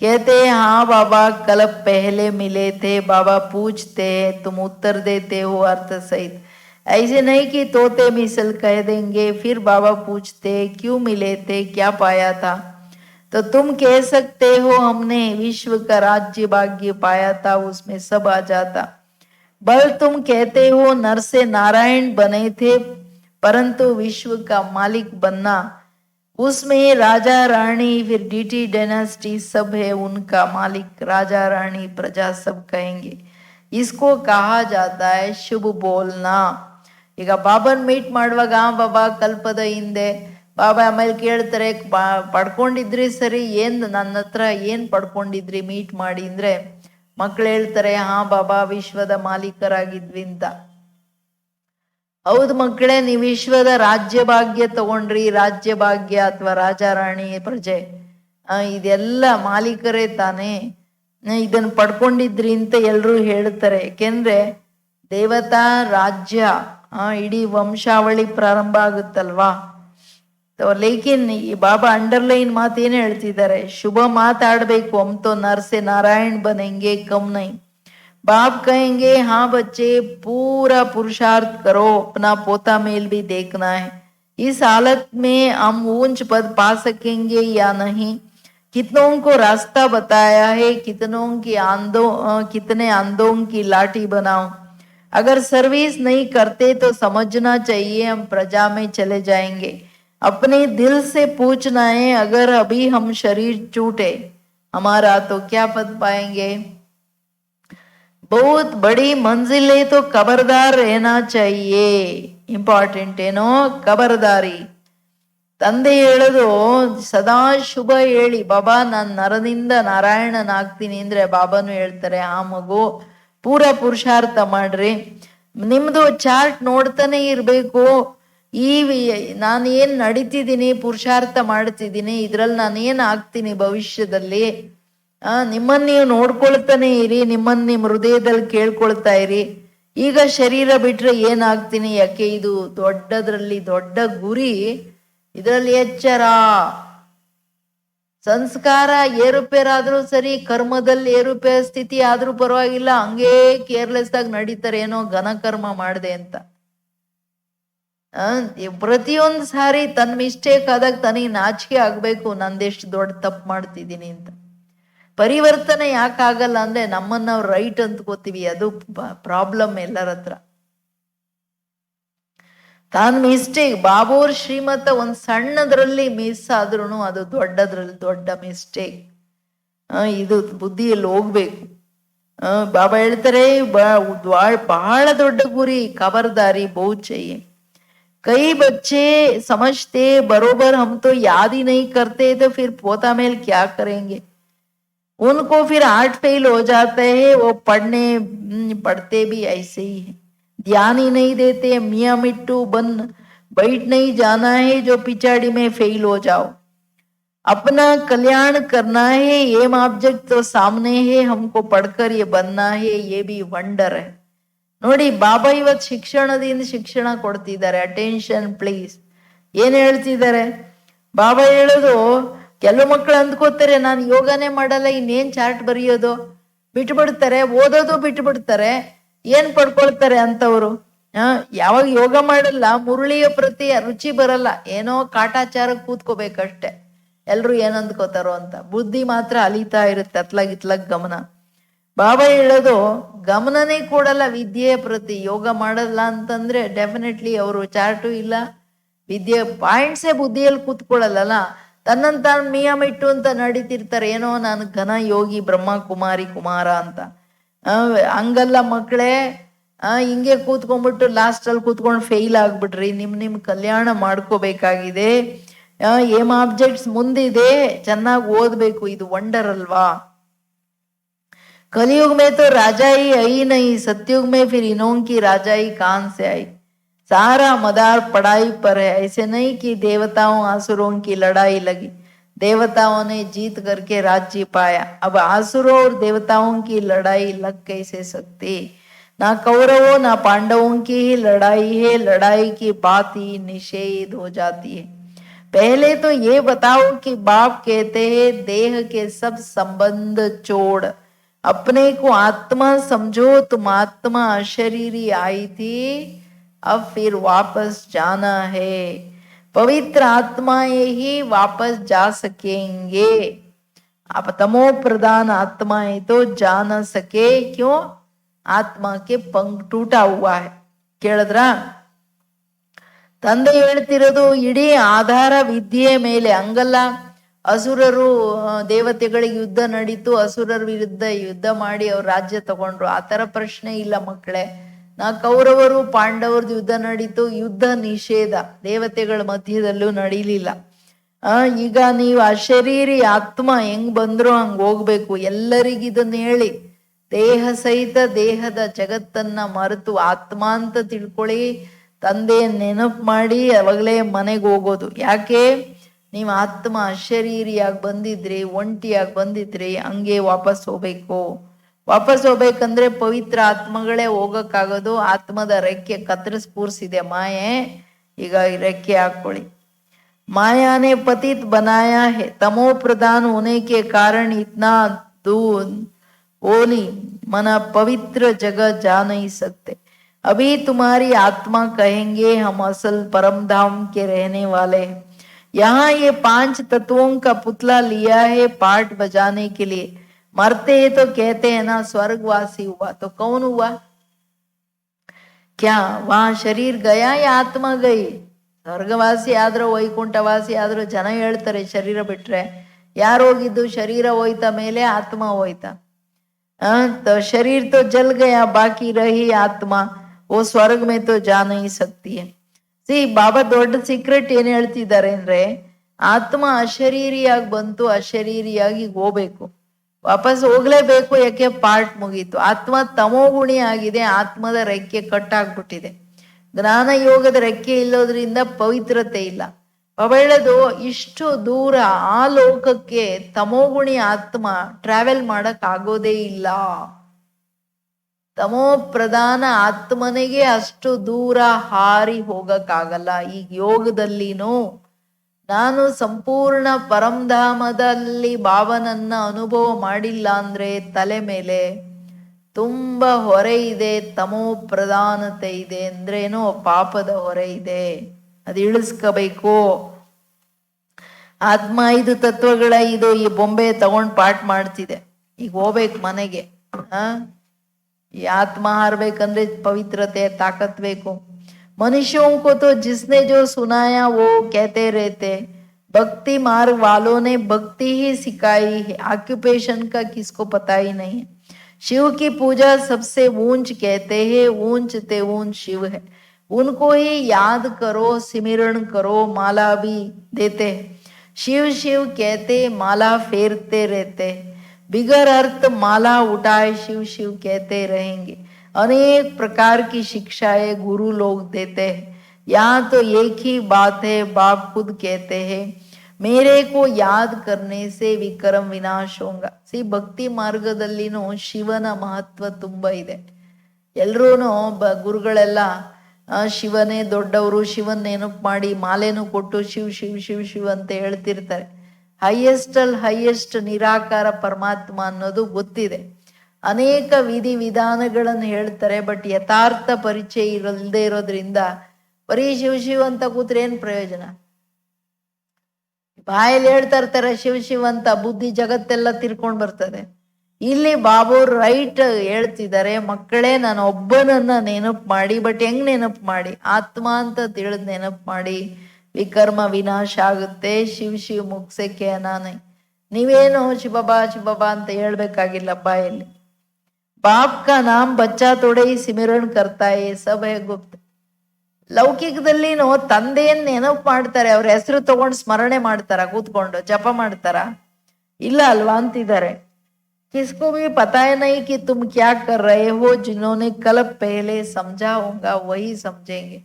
कहते हाँ बाबा कल पहले मिले थे. बाबा पूछते तुम उत्तर देते हो अर्थ सहित. ऐसे नहीं कि तोते मिसल कह देंगे. फिर बाबा पूछते क्यों मिले थे, क्या पाया था. तो तुम कह सकते हो हमने विश्व का राज्य भाग्य पाया था, उसमें सब आ जाता. बल तुम कहते हो नर से नारायण बने थे, परंतु विश्व का मालिक बनना, उसमें राजा रानी फिर डीटी डायनेस्टी सब है, उनका मालिक राजा रानी प्रजा सब कहेंगे. इसको कहा जाता है शुभ बोलना. ಈಗ ಬಾಬನ್ ಮೀಟ್ ಮಾಡುವಾಗ ಬಾಬಾ ಕಲ್ಪದ ಹಿಂದೆ ಬಾಬಾ ಆಮೇಲೆ ಕೇಳ್ತಾರೆ, ಪಡ್ಕೊಂಡಿದ್ರಿ ಸರಿ, ನನ್ನ ಹತ್ರ ಏನ್ ಪಡ್ಕೊಂಡಿದ್ರಿ ಮೀಟ್ ಮಾಡಿ ಅಂದ್ರೆ, ಮಕ್ಳು ಹೇಳ್ತಾರೆ ಹಾ ಬಾಬಾ ವಿಶ್ವದ ಮಾಲೀಕರಾಗಿದ್ವಿ ಅಂತ. ಹೌದು ಮಕ್ಕಳೇ, ನೀವು ವಿಶ್ವದ ರಾಜ್ಯ ಭಾಗ್ಯ ತಗೊಂಡ್ರಿ. ರಾಜ್ಯ ಭಾಗ್ಯ ಅಥವಾ ರಾಜ ರಾಣಿ ಪ್ರಜೆ ಇದೆಲ್ಲ ಮಾಲೀಕರೇ ತಾನೇ. ಇದನ್ನ ಪಡ್ಕೊಂಡಿದ್ರಿ ಅಂತ ಎಲ್ರೂ ಹೇಳ್ತಾರೆ. ಯಾಕೆಂದ್ರೆ ದೇವತಾ ರಾಜ್ಯ ಇಡೀ ವಂಶಾವಳಿ ಪ್ರಾರಂಭ ಆಗುತ್ತಲ್ವಾ. ಲೇಕಿನ್ ಈ ಬಾಬಾ ಅಂಡರ್ಲೈನ್ ಮಾತೇನು ಹೇಳ್ತಿದ್ದಾರೆ, ಶುಭ ಮಾತಾಡ್ಬೇಕು. ಹಮ್ ತೋ ನರ್ ಸೆ ನಾರಾಯಣ್ ಬನೆಂಗೆ ಕಮ್ ನೈ. बाप कहेंगे हाँ बच्चे पूरा पुरुषार्थ करो, अपना पोता मेल भी देखना है, इस हालत में हम ऊंच पद पा सकेंगे या नहीं। कितनों को रास्ता बताया है, कितने अंधों की लाठी बनाओ। अगर सर्विस नहीं करते तो समझना चाहिए हम प्रजा में चले जाएंगे। अपने दिल से पूछना है, अगर अभी हम शरीर छूटे हमारा तो क्या पद पाएंगे। बहुत बड़ी मंजिल है तो खबरदार रहना चाहिए, ಇಂಪಾರ್ಟೆಂಟ್ ಏನೋ ಖಬರ್ದಾರಿ. ತಂದೆ ಹೇಳೋದು ಸದಾ ಶುಭ ಹೇಳಿ, ಬಾಬಾ ನಾನು ನರನಿಂದ ನಾರಾಯಣನಾಗ್ತೀನಿ ಅಂದ್ರೆ ಬಾಬಾನು ಹೇಳ್ತಾರೆ ಆ ಮಗು ಪೂರಾ ಪುರುಷಾರ್ಥ ಮಾಡ್ರಿ. ನಿಮ್ದು ಚಾರ್ಟ್ ನೋಡ್ತಾನೆ ಇರ್ಬೇಕು. ಈ ನಾನು ಏನ್ ನಡೀತಿದ್ದೀನಿ, ಪುರುಷಾರ್ಥ ಮಾಡ್ತಿದ್ದೀನಿ, ಇದ್ರಲ್ಲಿ ನಾನು ಏನ್ ಆಗ್ತೀನಿ ಭವಿಷ್ಯದಲ್ಲಿ, ನಿಮ್ಮನ್ನ ನೀವು ನೋಡ್ಕೊಳ್ತಾನೆ ಇರಿ, ನಿಮ್ಮನ್ನ ನಿಮ್ ಹೃದಯದಲ್ಲಿ ಕೇಳ್ಕೊಳ್ತಾ ಇರಿ. ಈಗ ಶರೀರ ಬಿಟ್ರೆ ಏನಾಗ್ತೀನಿ, ಯಾಕೆ ಇದು ದೊಡ್ಡದ್ರಲ್ಲಿ ದೊಡ್ಡ ಗುರಿ, ಇದರಲ್ಲಿ ಎಚ್ಚರ. ಸಂಸ್ಕಾರ ಏರುಪೇರಾದ್ರೂ ಸರಿ, ಕರ್ಮದಲ್ಲಿ ಏರುಪೇರ ಸ್ಥಿತಿ ಆದ್ರೂ ಪರವಾಗಿಲ್ಲ, ಹಂಗೇ ಕೇರ್ಲೆಸ್ ಆಗಿ ನಡೀತಾರೆ ಏನೋ ಘನಕರ್ಮ ಮಾಡಿದೆ ಅಂತ. ಪ್ರತಿಯೊಂದು ಸಾರಿ ತನ್ನ ಮಿಸ್ಟೇಕ್ ಆದಾಗ ತನಗೆ ನಾಚಿಕೆ ಆಗ್ಬೇಕು, ನಂದೆಷ್ಟು ದೊಡ್ಡ ತಪ್ಪು ಮಾಡ್ತಿದ್ದೀನಿ ಅಂತ. ಪರಿವರ್ತನೆ ಯಾಕಾಗಲ್ಲ ಅಂದ್ರೆ ನಮ್ಮನ್ನ ನಾವು ರೈಟ್ ಅಂದ್ಕೋತೀವಿ, ಅದು ಪ್ರಾಬ್ಲಮ್ ಎಲ್ಲರ ಹತ್ರ. ತಾನು ಮಿಸ್ಟೇಕ್, ಬಾಬೋರ್ ಶ್ರೀಮತ ಒಂದ್ ಸಣ್ಣದ್ರಲ್ಲಿ ಮಿಸ್ ಆದ್ರೂ ಅದು ದೊಡ್ಡದ್ರಲ್ಲಿ ದೊಡ್ಡ ಮಿಸ್ಟೇಕ್. ಇದು ಬುದ್ಧಿಯಲ್ಲಿ ಹೋಗ್ಬೇಕು. ಬಾಬಾ ಹೇಳ್ತಾರೆ ಬಹಳ ದೊಡ್ಡ ಗುರಿ, ಖಬರ್ದಾರಿ ಬಹುತ್ चाहिए. कई बच्चे समझते बरोबर हम तो याद ही नहीं करते तो फिर पोता मेल क्या करेंगे. उनको फिर 8 फेल हो जाते हैं, वो पढ़ते भी ऐसे ही है, ध्यान ही नहीं देते, मियाँ मिट्टू बन बैठ नहीं जाना है जो पिछाड़ी में फेल हो जाओ. अपना कल्याण करना है, एम ऑब्जेक्ट तो सामने है, हमको पढ़कर ये बनना है, ये भी ವಂಡರ್ है. ನೋಡಿ ಬಾಬಾ ಇವತ್ತು ಶಿಕ್ಷಣದಿಂದ ಶಿಕ್ಷಣ ಕೊಡ್ತಿದ್ದಾರೆ. Attention please. ಏನ್ ಹೇಳ್ತಿದ್ದಾರೆ ಬಾಬಾ ಹೇಳೋದು, ಕೆಲವು ಮಕ್ಕಳು ಅಂದ್ಕೋತಾರೆ ನಾನು ಯೋಗನೇ ಮಾಡಲ್ಲ ಇನ್ನೇನ್ ಚಾರ್ಟ್ ಬರೆಯೋದು, ಬಿಟ್ಬಿಡ್ತಾರೆ, ಓದೋದು ಬಿಟ್ಬಿಡ್ತಾರೆ, ಏನ್ ಪಡ್ಕೊಳ್ತಾರೆ ಅಂತವ್ರು. ಯಾವಾಗ ಯೋಗ ಮಾಡಲ್ಲ, ಮುರುಳಿಯ ಪ್ರತಿ ರುಚಿ ಬರಲ್ಲ, ಏನೋ ಕಾಟಾಚಾರಕ್ಕೆ ಕೂತ್ಕೋಬೇಕಷ್ಟೆ, ಎಲ್ರು ಏನ್ ಅಂದ್ಕೋತಾರೋ ಅಂತ. ಬುದ್ಧಿ ಮಾತ್ರ ಅಲಿತಾ ಇರುತ್ತೆ ಅತ್ಲಾಗ್ ಗಮನ. ಬಾಬಾ ಹೇಳೋದು ಗಮನನೇ ಕೊಡಲ್ಲ ವಿದ್ಯೆಯ ಪ್ರತಿ. ಯೋಗ ಮಾಡಲ್ಲ ಅಂತಂದ್ರೆ ಡೆಫಿನೆಟ್ಲಿ ಅವರು ಚಾರ್ಟು ಇಲ್ಲ, ವಿದ್ಯೆ ಪಾಯಿಂಟ್ಸೇ ಬುದ್ಧಿಯಲ್ಲಿ ಕೂತ್ಕೊಳ್ಳಲ್ಲ. ತನ್ನಂತ ತಾನು ಮಿಯಾಮಿಟ್ಟು ಅಂತ ನಡೀತಿರ್ತಾರೆ, ಏನೋ ನಾನು ಘನ ಯೋಗಿ ಬ್ರಹ್ಮ ಕುಮಾರಿ ಕುಮಾರ ಅಂತ. ಹಂಗಲ್ಲ ಮಕ್ಕಳೇ, ಹಿಂಗೆ ಕೂತ್ಕೊಂಡ್ಬಿಟ್ಟು ಲಾಸ್ಟಲ್ಲಿ ಕೂತ್ಕೊಂಡು ಫೇಲ್ ಆಗ್ಬಿಟ್ರಿ. ನಿಮ್ ಕಲ್ಯಾಣ ಮಾಡ್ಕೋಬೇಕಾಗಿದೆ. ಏಮ್ ಆಬ್ಜೆಕ್ಟ್ಸ್ ಮುಂದಿದೆ, ಚೆನ್ನಾಗಿ ಓದ್ಬೇಕು, ಇದು ವಂಡರ್ ಅಲ್ವಾ. कलयुग में तो राजाई आई नहीं, सतयुग में फिर इन्हों की राजाई कहां से आई. सारा मदार पढ़ाई पर है. ऐसे नहीं कि देवताओं आसुरों की लड़ाई लगी, देवताओं ने जीत करके राज्य पाया. अब आसुरों और देवताओं की लड़ाई लग कैसे सकती. ना कौरवों ना पांडवों की ही लड़ाई है, लड़ाई की बात ही निषेध हो जाती है. पहले तो ये बताओ कि बाप कहते हैं देह के सब संबंध छोड़ अपने को आत्मा समझो, तुम आत्मा अशरीरी आई थी, अब फिर वापस जाना है. पवित्र आत्माएं ही वापस जा सकेंगे. अब तमो प्रधान आत्माएं तो जा न सके. क्यों? आत्मा के पंख टूटा हुआ है. ಕೇಳಿದ್ರ ತಂದೆ ಹೇಳ್ತಿರೋದು ಇಡೀ ಆಧಾರ ವಿದ್ಯೆಯ ಮೇಲೆ. ಹಂಗಲ್ಲ, ಅಸುರರು ದೇವತೆಗಳಿಗೆ ಯುದ್ಧ ನಡೀತು, ಅಸುರರ ವಿರುದ್ಧ ಯುದ್ಧ ಮಾಡಿ ಅವ್ರ ರಾಜ್ಯ ತಗೊಂಡ್ರು, ಆ ತರ ಪ್ರಶ್ನೆ ಇಲ್ಲ ಮಕ್ಕಳೇ. ಕೌರವರು ಪಾಂಡವರದ್ದು ಯುದ್ಧ ನಡೀತು, ಯುದ್ಧ ನಿಷೇಧ, ದೇವತೆಗಳ ಮಧ್ಯದಲ್ಲೂ ನಡೀಲಿಲ್ಲ. ಈಗ ನೀವು ಅಶರೀರಿ ಆತ್ಮ ಹೆಂಗ್ ಬಂದ್ರು ಹಂಗ್ ಹೋಗ್ಬೇಕು. ಎಲ್ಲರಿಗಿದನ್ನ ಹೇಳಿ, ದೇಹ ಸಹಿತ ದೇಹದ ಜಗತ್ತನ್ನ ಮರೆತು ಆತ್ಮ ಅಂತ ತಿಳ್ಕೊಳ್ಳಿ, ತಂದೆ ನೆನಪು ಮಾಡಿ ಅವಾಗಲೇ ಮನೆಗೆ ಹೋಗೋದು. ಯಾಕೆ? ನೀವು ಆತ್ಮ ಅಶರೀರಿಯಾಗಿ ಬಂದಿದ್ರಿ, ಒಂಟಿಯಾಗಿ ಬಂದಿದ್ರಿ, ಹಂಗೆ ವಾಪಸ್ ಹೋಗ್ಬೇಕು. ವಾಪಸ್ ಹೋಗ್ಬೇಕಂದ್ರೆ ಪವಿತ್ರ ಆತ್ಮಗಳೇ ಹೋಗಕ್ಕಾಗೋದು. ಆತ್ಮದ ರೆಕ್ಕೆ ಕತ್ತರಿಸ್ಪೂರ್ಸಿದೆ ಮಾಯೆ, ಈಗ ರೆಕ್ಕೆ ಹಾಕೊಳ್ಳಿ. माया ने पतित बनाया है, तमो प्रधान होने के कारण इतना ओली मना पवित्र जगह जा नहीं सकते। अभी तुम्हारी आत्मा कहेंगे हम असल परम धाम के रहने वाले हैं। यहाँ ये 5 तत्वों का पुतला लिया है पाठ बजाने के लिए। मरते हैं तो कहते हैं ना स्वर्गवासी हुआ, तो कौन हुआ? क्या वहां शरीर गया या आत्मा गई? ಸ್ವರ್ಗವಾಸಿ ಆದ್ರೂ ವೈಕುಂಠವಾಸಿ ಆದ್ರೂ ಜನ ಹೇಳ್ತಾರೆ ಶರೀರ ಬಿಟ್ರೆ. ಯಾರೋಗಿದ್ದು ಶರೀರ ಹೋಯ್ತಾ ಮೇಲೆ ಆತ್ಮ ಹೋಯ್ತಾ? तो शरीर तो जल गया, बाकी रही आत्मा, वो स्वर्ग में तो जा नहीं सकती है। ಸಿ ಬಾಬಾ ದೊಡ್ಡ ಸೀಕ್ರೆಟ್ ಏನ್ ಹೇಳ್ತಿದ್ದಾರೆ ಅಂದ್ರೆ, ಆತ್ಮ ಅಶರೀರಿಯಾಗಿ ಬಂತು, ಅಶರೀರಿಯಾಗಿ ಹೋಗ್ಬೇಕು, ವಾಪಸ್ ಹೋಗ್ಲೇಬೇಕು. ಯಾಕೆ? ಪಾರ್ಟ್ ಮುಗೀತು. ಆತ್ಮ ತಮೋಗುಣಿ ಆಗಿದೆ, ಆತ್ಮದ ರೆಕ್ಕೆ ಕಟ್ಟಾಗ್ಬಿಟ್ಟಿದೆ. ಜ್ಞಾನ ಯೋಗದ ರೆಕ್ಕೆ ಇಲ್ಲೋದ್ರಿಂದ ಪವಿತ್ರತೆ ಇಲ್ಲ. ಹೇಳೋದು ಇಷ್ಟು ದೂರ ಆ ಲೋಕಕ್ಕೆ ತಮೋಗುಣಿ ಆತ್ಮ ಟ್ರಾವೆಲ್ ಮಾಡಕ್ ಆಗೋದೇ ಇಲ್ಲ. ತಮೋ ಪ್ರಧಾನ ಆತ್ಮನಿಗೆ ಅಷ್ಟು ದೂರ ಹಾರಿ ಹೋಗಕ್ಕಾಗಲ್ಲ. ಈಗ ಯೋಗದಲ್ಲಿನೂ ನಾನು ಸಂಪೂರ್ಣ ಪರಂಧಾಮದಲ್ಲಿ ಬಾಬನನ್ನ ಅನುಭವ ಮಾಡಿಲ್ಲ ಅಂದ್ರೆ ತಲೆ ಮೇಲೆ ತುಂಬಾ ಹೊರೆ ಇದೆ, ತಮೋ ಪ್ರಧಾನತೆ ಇದೆ ಅಂದ್ರೇನೋ ಪಾಪದ ಹೊರೆ ಇದೆ, ಅದು ಇಳಿಸ್ಕೋಬೇಕು. ಆತ್ಮ 5 ತತ್ವಗಳ ಇದು ಈ ಬೊಂಬೆ ತಗೊಂಡ್ ಪಾಠ ಮಾಡ್ತಿದೆ. ಈಗ ಹೋಗ್ಬೇಕು ಮನೆಗೆ. ಈ ಆತ್ಮ ಹಾರ್ಬೇಕಂದ್ರೆ ಪವಿತ್ರತೆ ತಾಕತ್ ಬೇಕು. मनुष्यों को तो जिसने जो सुनाया वो कहते रहते, भक्ति मार्ग वालों ने भक्ति ही सिखाई है, ऑक्यूपेशन का किसको पता ही नहीं है। शिव की पूजा सबसे ऊंच कहते हैं, ऊंच ते ऊंच शिव है, उनको ही याद करो, सिमरण करो, माला भी देते हैं। शिव शिव कहते माला फेरते रहते, बिगर अर्थ माला उठाए शिव शिव कहते रहेंगे। अनेक प्रकार की शिक्षाएं गुरु लोग देते हैं। यहाँ तो एक ही बात है, बाप खुद कहते हैं मेरे को याद करने से विक्रम विनाश होगा। ಸಿ ಭಕ್ತಿ ಮಾರ್ಗದಲ್ಲಿನೂ ಶಿವನ ಮಹತ್ವ ತುಂಬಾ ಇದೆ. ಎಲ್ರೂ ಗುರುಗಳೆಲ್ಲ ಶಿವನೇ ದೊಡ್ಡವರು, ಶಿವನ್ ನೆನಪು ಮಾಡಿ ಮಾಲೆನೂ ಕೊಟ್ಟು ಶಿವ್ ಶಿವ್ ಶಿವ್ ಶಿವ್ ಅಂತ ಹೇಳ್ತಿರ್ತಾರೆ. ಹೈಯೆಸ್ಟ್ ಅಲ್ಲಿ ಹೈಯೆಸ್ಟ್ ನಿರಾಕಾರ ಪರಮಾತ್ಮ ಅನ್ನೋದು ಗೊತ್ತಿದೆ. ಅನೇಕ ವಿಧಿ ವಿಧಾನಗಳನ್ನು ಹೇಳ್ತಾರೆ, ಬಟ್ ಯಥಾರ್ಥ ಪರಿಚಯ ಇರಲ್ದೇ ಇರೋದ್ರಿಂದ ಬರೀ ಶಿವ್ ಶಿವ್ ಅಂತ ಕೂತ್ರೆ ಏನ್ ಪ್ರಯೋಜನ? ಬಾಯಲ್ಲಿ ಹೇಳ್ತಾ ಇರ್ತಾರೆ ಶಿವ್ ಶಿವ್ ಅಂತ, ಬುದ್ಧಿ ಜಗತ್ತೆಲ್ಲ ತಿರ್ಕೊಂಡ್ ಬರ್ತದೆ. ಇಲ್ಲಿ ಬಾಬು ರೈಟ್ ಹೇಳ್ತಿದ್ದಾರೆ, ಮಕ್ಕಳೇ ನಾನು ಒಬ್ಬನನ್ನ ನೆನಪು ಮಾಡಿ, ಬಟ್ ಹೆಂಗ್ ನೆನಪು ಮಾಡಿ? ಆತ್ಮ ಅಂತ ತಿಳಿದ್ ನೆನಪು ಮಾಡಿ, ವಿಕರ್ಮ ವಿನಾಶ ಆಗುತ್ತೆ. ಶಿವ್ ಶಿವ್ ಮುಗ್ಸಕ್ಕೆ ನಾನೇ, ನೀವೇನು ಶಿವಬಾ ಶಿವಬಾ ಅಂತ ಹೇಳ್ಬೇಕಾಗಿಲ್ಲ ಬಾಯಲ್ಲಿ. बाप का नाम बच्चा थोड़े ही सिमरण करता है, सब है गुप्त. ಲೌಕಿಕದಲ್ಲಿನೋ ತಂದೆಯನ್ನ ನೆನಪು ಮಾಡ್ತಾರೆ, ಅವ್ರ ಹೆಸರು ತಗೊಂಡು ಸ್ಮರಣೆ ಮಾಡ್ತಾರ, ಕೂತ್ಕೊಂಡು ಜಪ ಮಾಡ್ತಾರ? ಇಲ್ಲ ಅಲ್ವಾ ಅಂತಿದ್ದಾರೆ. किसको भी पता है नहीं कि तुम क्या कर रहे हो, जिन्होंने कल पहले समझा होगा वही समझेंगे.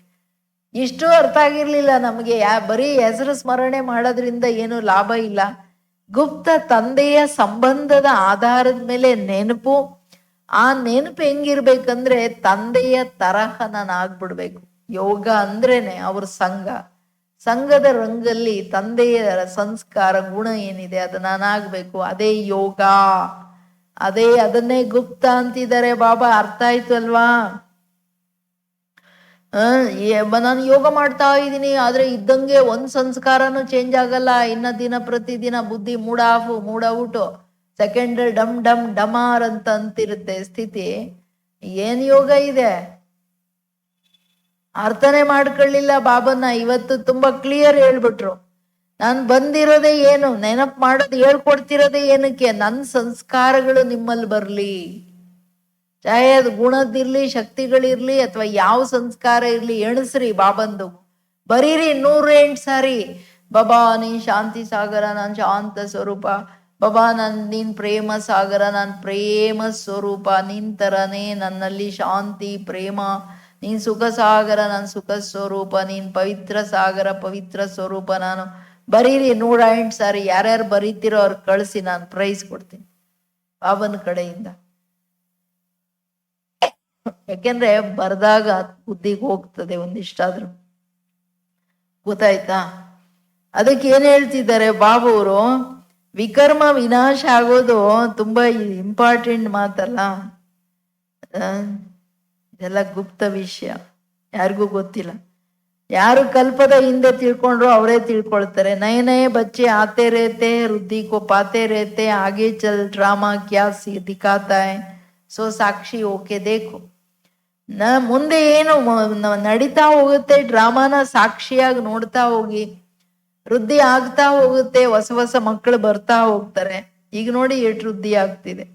ಇಷ್ಟು ಅರ್ಥ ಆಗಿರ್ಲಿಲ್ಲ ನಮಗೆ. ಬರೀ ಹೆಸರು ಸ್ಮರಣೆ ಮಾಡೋದ್ರಿಂದ ಏನು ಲಾಭ ಇಲ್ಲ. ಗುಪ್ತ ತಂದೆಯ ಸಂಬಂಧದ ಆಧಾರದ ಮೇಲೆ ನೆನಪು. ಆ ನೆನಪು ಹೆಂಗಿರ್ಬೇಕಂದ್ರೆ ತಂದೆಯ ತರಹ ನಾನು ಆಗ್ಬಿಡ್ಬೇಕು. ಯೋಗ ಅಂದ್ರೇನೆ ಅವ್ರ ಸಂಘ, ಸಂಘದ ರಂಗಲ್ಲಿ ತಂದೆಯ ಸಂಸ್ಕಾರ ಗುಣ ಏನಿದೆ ಅದು ನಾನಾಗ್ಬೇಕು. ಅದೇ ಯೋಗ, ಅದನ್ನೇ ಗುಪ್ತ ಅಂತಿದ್ದಾರೆ ಬಾಬಾ. ಅರ್ಥ ಆಯ್ತು ಅಲ್ವಾ? ನಾನು ಯೋಗ ಮಾಡ್ತಾ ಇದ್ದೀನಿ, ಆದ್ರೆ ಇದ್ದಂಗೆ ಒಂದ್ ಸಂಸ್ಕಾರನು ಚೇಂಜ್ ಆಗಲ್ಲ. ಇನ್ನ ದಿನ ಪ್ರತಿದಿನ ಬುದ್ಧಿ ಮೂಡ ಆಫ್ ಮೂಡ ಔಟು, ಸೆಕೆಂಡ್ ಡಮ್ ಡಮ್ ಡಮಾರ್ ಅಂತ ಅಂತಿರುತ್ತೆ ಸ್ಥಿತಿ. ಏನ್ ಯೋಗ ಇದೆ? ಅರ್ಥನೇ ಮಾಡ್ಕೊಳ್ಳಿಲ್ಲ ಬಾಬನ್ನ. ಇವತ್ತು ತುಂಬಾ ಕ್ಲಿಯರ್ ಹೇಳ್ಬಿಟ್ರು. ನಾನ್ ಬಂದಿರೋದೇ ಏನು, ನೆನಪು ಮಾಡೋದು ಹೇಳ್ಕೊಡ್ತಿರೋದೇ ಏನಕ್ಕೆ? ನನ್ನ ಸಂಸ್ಕಾರಗಳು ನಿಮ್ಮಲ್ಲಿ ಬರ್ಲಿ. ಚಾಹೆ ಅದು ಗುಣದಿರ್ಲಿ, ಶಕ್ತಿಗಳಿರ್ಲಿ, ಅಥವಾ ಯಾವ ಸಂಸ್ಕಾರ ಇರ್ಲಿ, ಎಣಸ್ರಿ ಬಾಬಂದು. ಬರೀರಿ 108 ಸಾರಿ, ಬಾಬಾ ನೀನ್ ಶಾಂತಿ ಸಾಗರ, ನಾನ್ ಶಾಂತ ಸ್ವರೂಪ. ಬಾಬಾ ನೀನ್ ಪ್ರೇಮ ಸಾಗರ, ನಾನ್ ಪ್ರೇಮ ಸ್ವರೂಪ. ನಿನ್ ತರನೇ ನನ್ನಲ್ಲಿ ಶಾಂತಿ ಪ್ರೇಮ. ನೀನ್ ಸುಖ ಸಾಗರ, ನಾನ್ ಸುಖ ಸ್ವರೂಪ. ನೀನ್ ಪವಿತ್ರ ಸಾಗರ, ಪವಿತ್ರ ಸ್ವರೂಪ ನಾನು. ಬರೀರಿ 108 ಸಾರಿ. ಯಾರ್ಯಾರು ಬರೀತಿರೋ ಅವ್ರು ಕಳಿಸಿ, ನಾನು ಪ್ರೈಸ್ ಕೊಡ್ತೀನಿ ಬಾಬನ ಕಡೆಯಿಂದ. ಯಾಕೆಂದ್ರೆ ಬರ್ದಾಗ ಬುದ್ಧಿಗೆ ಹೋಗ್ತದೆ ಒಂದಿಷ್ಟಾದ್ರು. ಗೊತ್ತಾಯ್ತಾ? ಅದಕ್ಕೆ ಏನ್ ಹೇಳ್ತಿದ್ದಾರೆ ಬಾಬವರು? ವಿಕರ್ಮ ವಿನಾಶ ಆಗೋದು ತುಂಬಾ ಇಂಪಾರ್ಟೆಂಟ್ ಮಾತಲ್ಲ. ಇದೆಲ್ಲ ಗುಪ್ತ ವಿಷಯ, ಯಾರಿಗೂ ಗೊತ್ತಿಲ್ಲ. ಯಾರು ಕಲ್ಪದ ಹಿಂದೆ ತಿಳ್ಕೊಂಡ್ರು ಅವರೇ ತಿಳ್ಕೊಳ್ತಾರೆ. ನಯ ನಯ ಬಚ್ಚೆ ಆತೆ ರೇತೆ ವೃದ್ಧಿ ಕೋ ಪಾತೆ ರೇತೆ ಆಗೆ ಚಲ್ ಡ್ರಾಮಾ ಕ್ಯಾ ದಿಖಾತಾ ಹೈ ಸೋ ಸಾಕ್ಷಿ ಓಕೆ ದೇಖೋ. ಮುಂದೆ ಏನು ನಡೀತಾ ಹೋಗುತ್ತೆ ಡ್ರಾಮಾನ ಸಾಕ್ಷಿಯಾಗಿ ನೋಡ್ತಾ ಹೋಗಿ. ವೃದ್ಧಿ ಆಗ್ತಾ ಹೋಗುತ್ತೆ, ಹೊಸ ಹೊಸ ಮಕ್ಕಳು ಬರ್ತಾ ಹೋಗ್ತಾರೆ. ಈಗ ನೋಡಿ ಎಷ್ಟು ವೃದ್ಧಿ ಆಗ್ತಿದೆ.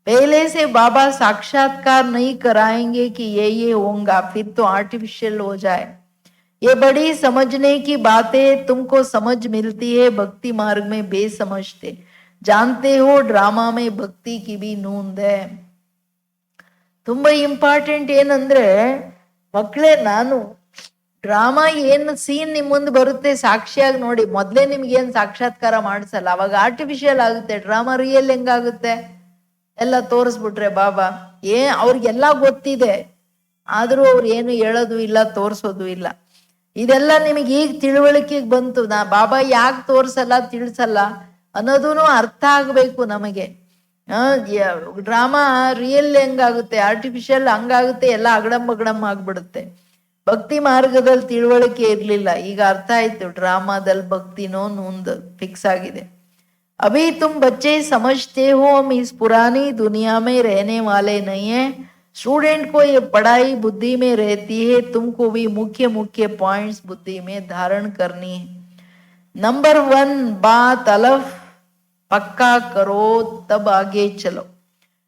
पहले से बाबा साक्षात्कार नहीं कराएंगे कि ये होगा, फिर तो आर्टिफिशियल हो जाए. ये बड़ी समझने की बातें तुमको समझ मिलती है, भक्ति मार्ग में बेसमझते. जानते हो ड्रामा में भक्ति की भी नूंद है. ತುಂಬಾ ಇಂಪಾರ್ಟೆಂಟ್ ಏನಂದ್ರೆ ಮಕ್ಕಳೇ, ನಾನು ಡ್ರಾಮಾ ಏನು ಸೀನ್ ನಿಮ್ ಮುಂದೆ ಬರುತ್ತೆ ಸಾಕ್ಷಿಯಾಗಿ ನೋಡಿ. ಮೊದ್ಲೇ ನಿಮ್ಗೆ ಏನ್ ಸಾಕ್ಷಾತ್ಕಾರ ಮಾಡಿಸಲ್ಲ, ಅವಾಗ ಆರ್ಟಿಫಿಷಿಯಲ್ ಆಗುತ್ತೆ. ಡ್ರಾಮಾ ರಿಯಲ್ ಹೆಂಗಾಗುತ್ತೆ? ಎಲ್ಲ ತೋರಿಸ್ಬಿಟ್ರೆ ಬಾಬಾ ಅವ್ರಿಗೆಲ್ಲ ಗೊತ್ತಿದೆ, ಆದ್ರೂ ಅವ್ರು ಏನು ಹೇಳೋದು ಇಲ್ಲ, ತೋರ್ಸೋದು ಇಲ್ಲ. ಇದೆಲ್ಲ ನಿಮಗೆ ಈಗ ತಿಳುವಳಿಕೆಗೆ ಬಂತು. ಬಾಬಾ ಯಾಕೆ ತೋರ್ಸಲ್ಲ ತಿಳಿಸಲ್ಲ ಅನ್ನೋದೂ ಅರ್ಥ ಆಗ್ಬೇಕು ನಮಗೆ. ಡ್ರಾಮಾ ರಿಯಲ್ ಹೆಂಗಾಗುತ್ತೆ, ಆರ್ಟಿಫಿಷಿಯಲ್ ಹಂಗಾಗುತ್ತೆ, ಎಲ್ಲ ಅಗಡಮ್ ಬಗಡಮ್ ಆಗ್ಬಿಡುತ್ತೆ. ಭಕ್ತಿ ಮಾರ್ಗದಲ್ಲಿ ತಿಳುವಳಿಕೆ ಇರ್ಲಿಲ್ಲ, ಈಗ ಅರ್ಥ ಆಯ್ತು. ಡ್ರಾಮಾದಲ್ಲಿ ಭಕ್ತಿನೋ ನೂಂದ್ ಫಿಕ್ಸ್ ಆಗಿದೆ. अभी तुम बच्चे समझते हो हम इस पुरानी दुनिया में रहने वाले नहीं है. स्टूडेंट को ये पढ़ाई बुद्धि में रहती है, तुमको भी मुख्य मुख्य पॉइंट्स बुद्धि में धारण करनी है. नंबर 1 बात अलफ पक्का करो तब आगे चलो,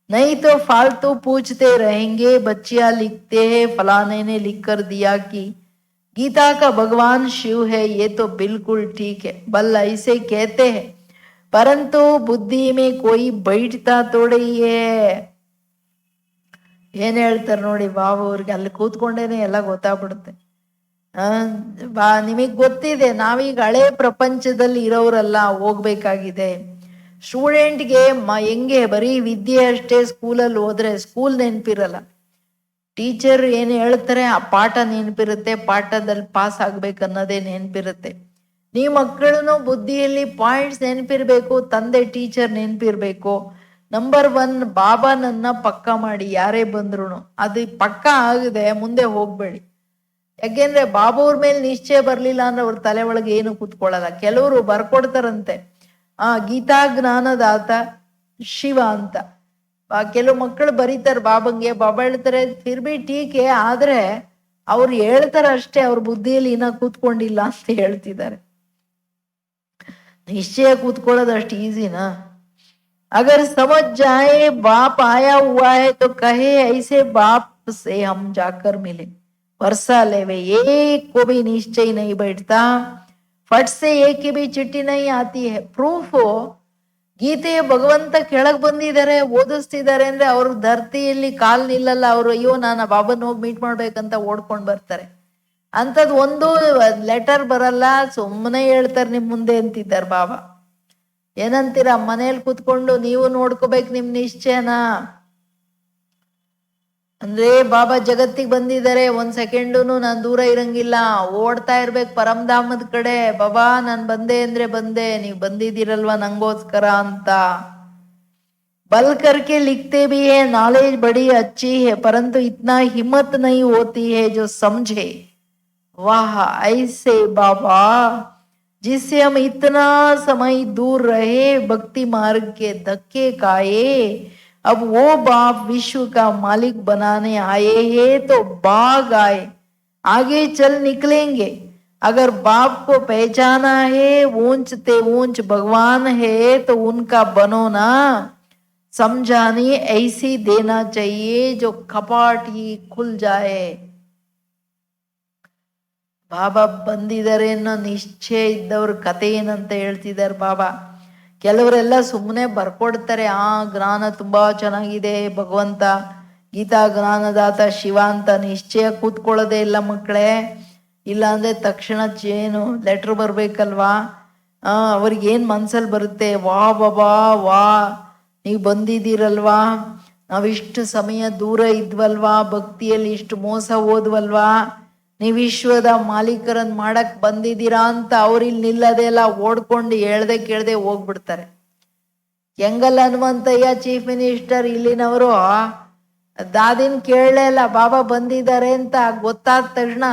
नहीं तो फालतू पूछते रहेंगे. बच्चियां लिखते हैं फलाने ने लिख कर दिया कि गीता का भगवान शिव है, ये तो बिल्कुल ठीक है, बल ऐसे कहते हैं, परंतु बुद्धि में कोई बैठता थोड़ी है. ಏನ್ ಹೇಳ್ತಾರೆ ನೋಡಿ ಬಾಬು ಅವ್ರಿಗೆ, ಅಲ್ಲಿ ಕೂತ್ಕೊಂಡೇನೆ ಎಲ್ಲ ಗೊತ್ತಾಗ್ಬಿಡುತ್ತೆ. ನಿಮಗ್ ಗೊತ್ತಿದೆ, ನಾವೀಗ ಹಳೆ ಪ್ರಪಂಚದಲ್ಲಿ ಇರೋರೆಲ್ಲ ಹೋಗ್ಬೇಕಾಗಿದೆ. ಸ್ಟೂಡೆಂಟ್ಗೆ ಹೆಂಗೆ ಬರೀ ವಿದ್ಯೆ ಅಷ್ಟೇ, ಸ್ಕೂಲಲ್ಲಿ ಹೋದ್ರೆ ಸ್ಕೂಲ್ ನೆನಪಿರಲ್ಲ. ಟೀಚರ್ ಏನ್ ಹೇಳ್ತಾರೆ ಆ ಪಾಠ ನೆನಪಿರುತ್ತೆ, ಪಾಠದಲ್ಲಿ ಪಾಸ್ ಆಗ್ಬೇಕನ್ನೋದೇ ನೆನಪಿರುತ್ತೆ. ನೀವು ಮಕ್ಕಳನ್ನು ಬುದ್ಧಿಯಲ್ಲಿ ಪಾಯಿಂಟ್ಸ್ ನೆನಪಿರ್ಬೇಕು, ತಂದೆ ಟೀಚರ್ ನೆನಪಿರ್ಬೇಕು. ನಂಬರ್ 1 ಬಾಬಾ ನನ್ನ ಪಕ್ಕ ಮಾಡಿ, ಯಾರೇ ಬಂದ್ರು ಅದು ಪಕ್ಕ ಆಗಿದೆ ಮುಂದೆ ಹೋಗ್ಬೇಡಿ. ಯಾಕೆಂದ್ರೆ ಬಾಬಾವ್ರ ಮೇಲೆ ನಿಶ್ಚಯ ಬರ್ಲಿಲ್ಲ ಅಂದ್ರೆ ಅವ್ರ ತಲೆ ಒಳಗೆ ಏನು ಕೂತ್ಕೊಳ್ಳಲ್ಲ. ಕೆಲವರು ಬರ್ಕೊಡ್ತಾರಂತೆ ಗೀತಾ ಜ್ಞಾನದಾತ ಶಿವ ಅಂತ. ಕೆಲವು ಮಕ್ಕಳು ಬರೀತಾರೆ ಬಾಬಂಗೆ, ಬಾಬಾ ಹೇಳ್ತಾರೆ ಫಿರ್ ಬಿ ಟೀಕೆ, ಆದ್ರೆ ಅವ್ರು ಹೇಳ್ತಾರ ಅಷ್ಟೇ, ಅವ್ರ ಬುದ್ಧಿಯಲ್ಲಿ ಇನ್ನ ಕೂತ್ಕೊಂಡಿಲ್ಲ ಅಂತ ಹೇಳ್ತಿದ್ದಾರೆ. निश्चय ಕೂತ್ಕೊಳ್ಳೋದು ಅಷ್ಟು ಈಸಿನಾ? अगर समझ जाए बाप आया हुआ है तो कहे ऐसे बाप से हम जाकर मिले, वर्षा लेवे. एक को भी निश्चय नहीं बैठता, फट से एक की भी चिट्ठी नहीं आती है. ಪ್ರೂಫ್ ಗೀತೆಯ ಭಗವಂತ ಕೆಳಗ್ ಬಂದಿದ್ದಾರೆ, ಓದಿಸ್ತಿದ್ದಾರೆ ಅಂದ್ರೆ ಅವ್ರ ಧರ್ತಿಯಲ್ಲಿ ಕಾಲ್ ನಿಲ್ಲಲ್ಲ. ಅವ್ರು ಅಯ್ಯೋ ನಾನು ಬಾಬನ್ ಹೋಗಿ ಮೀಟ್ ಮಾಡ್ಬೇಕಂತ ಓಡ್ಕೊಂಡ್ ಬರ್ತಾರೆ. ಅಂತದ್ ಒಂದು ಲೆಟರ್ ಬರಲ್ಲ, ಸುಮ್ಮನೆ ಹೇಳ್ತಾರೆ ನಿಮ್ ಮುಂದೆ ಅಂತಿದ್ದಾರೆ ಬಾಬಾ. ಏನಂತೀರ? ಮನೇಲಿ ಕುತ್ಕೊಂಡು ನೀವು ನೋಡ್ಕೋಬೇಕು ನಿಮ್ ನಿಶ್ಚಯನ. ಅಂದ್ರೆ ಬಾಬಾ ಜಗತ್ತಿಗೆ ಬಂದಿದ್ದಾರೆ, ಒಂದ್ ಸೆಕೆಂಡುನು ನಾನ್ ದೂರ ಇರಂಗಿಲ್ಲ, ಓಡ್ತಾ ಇರ್ಬೇಕು ಪರಮಧಾಮದ ಕಡೆ. ಬಾಬಾ ನಾನ್ ಬಂದೆ ಅಂದ್ರೆ ಬಂದೆ, ನೀವ್ ಬಂದಿದ್ದೀರಲ್ವಾ ನಂಗೋಸ್ಕರ ಅಂತ. बल करके लिखते भी है, नॉलेज बड़ी अच्छी है, परंतु इतना हिम्मत नहीं होती है जो समझे. वाह ऐसे बाबा जिससे हम इतना समय दूर रहे, भक्ति मार्ग के धक्के खाए, अब वो बाप विश्व का मालिक बनाने आए हैं तो भाग आए, आगे चल निकलेंगे. अगर बाप को पहचाना है, ऊंच ते ऊंच भगवान है तो उनका बनो ना. समझानी ऐसी देना चाहिए जो कपाट ही खुल जाए. ಬಾಬಾ ಬಂದಿದ್ದಾರೆ ಅನ್ನೋ ನಿಶ್ಚಯ ಇದ್ದವ್ರ ಕತೆ ಏನಂತ ಹೇಳ್ತಿದ್ದಾರೆ ಬಾಬಾ. ಕೆಲವರೆಲ್ಲ ಸುಮ್ಮನೆ ಬರ್ಕೊಡ್ತಾರೆ, ಜ್ಞಾನ ತುಂಬಾ ಚೆನ್ನಾಗಿದೆ, ಭಗವಂತ ಗೀತಾ ಜ್ಞಾನದಾತ ಶಿವ ಅಂತ. ನಿಶ್ಚಯ ಕೂತ್ಕೊಳ್ಳೋದೇ ಇಲ್ಲ ಮಕ್ಕಳೇ. ಇಲ್ಲ ಅಂದ್ರೆ ತಕ್ಷಣ ಏನು ಲೆಟರ್ ಬರ್ಬೇಕಲ್ವಾ? ಅವ್ರಿಗೇನ್ ಮನ್ಸಲ್ಲಿ ಬರುತ್ತೆ, ವಾ ಬಾಬಾ ವಾ ನೀವು ಬಂದಿದ್ದೀರಲ್ವಾ, ನಾವಿಷ್ಟು ಸಮಯ ದೂರ ಇದ್ವಲ್ವಾ, ಭಕ್ತಿಯಲ್ಲಿ ಇಷ್ಟು ಮೋಸ ಹೋದ್ವಲ್ವಾ, ನೀವು ವಿಶ್ವದ ಮಾಲೀಕರನ್ನ ಮಾಡಕ್ ಬಂದಿದ್ದೀರಾ ಅಂತ ಅವ್ರಿಲ್ ನಿಲ್ಲದೆ ಎಲ್ಲ ಓಡ್ಕೊಂಡು ಹೇಳ್ದೆ ಕೇಳ್ದೆ ಹೋಗ್ಬಿಡ್ತಾರೆ. ಕೆಂಗಲ್ ಹನುಮಂತಯ್ಯ ಚೀಫ್ ಮಿನಿಸ್ಟರ್ ಇಲ್ಲಿನವರು ದಾದಿನ ಕೇಳಲೇ ಇಲ್ಲ. ಬಾಬಾ ಬಂದಿದ್ದಾರೆ ಅಂತ ಗೊತ್ತಾದ ತಕ್ಷಣ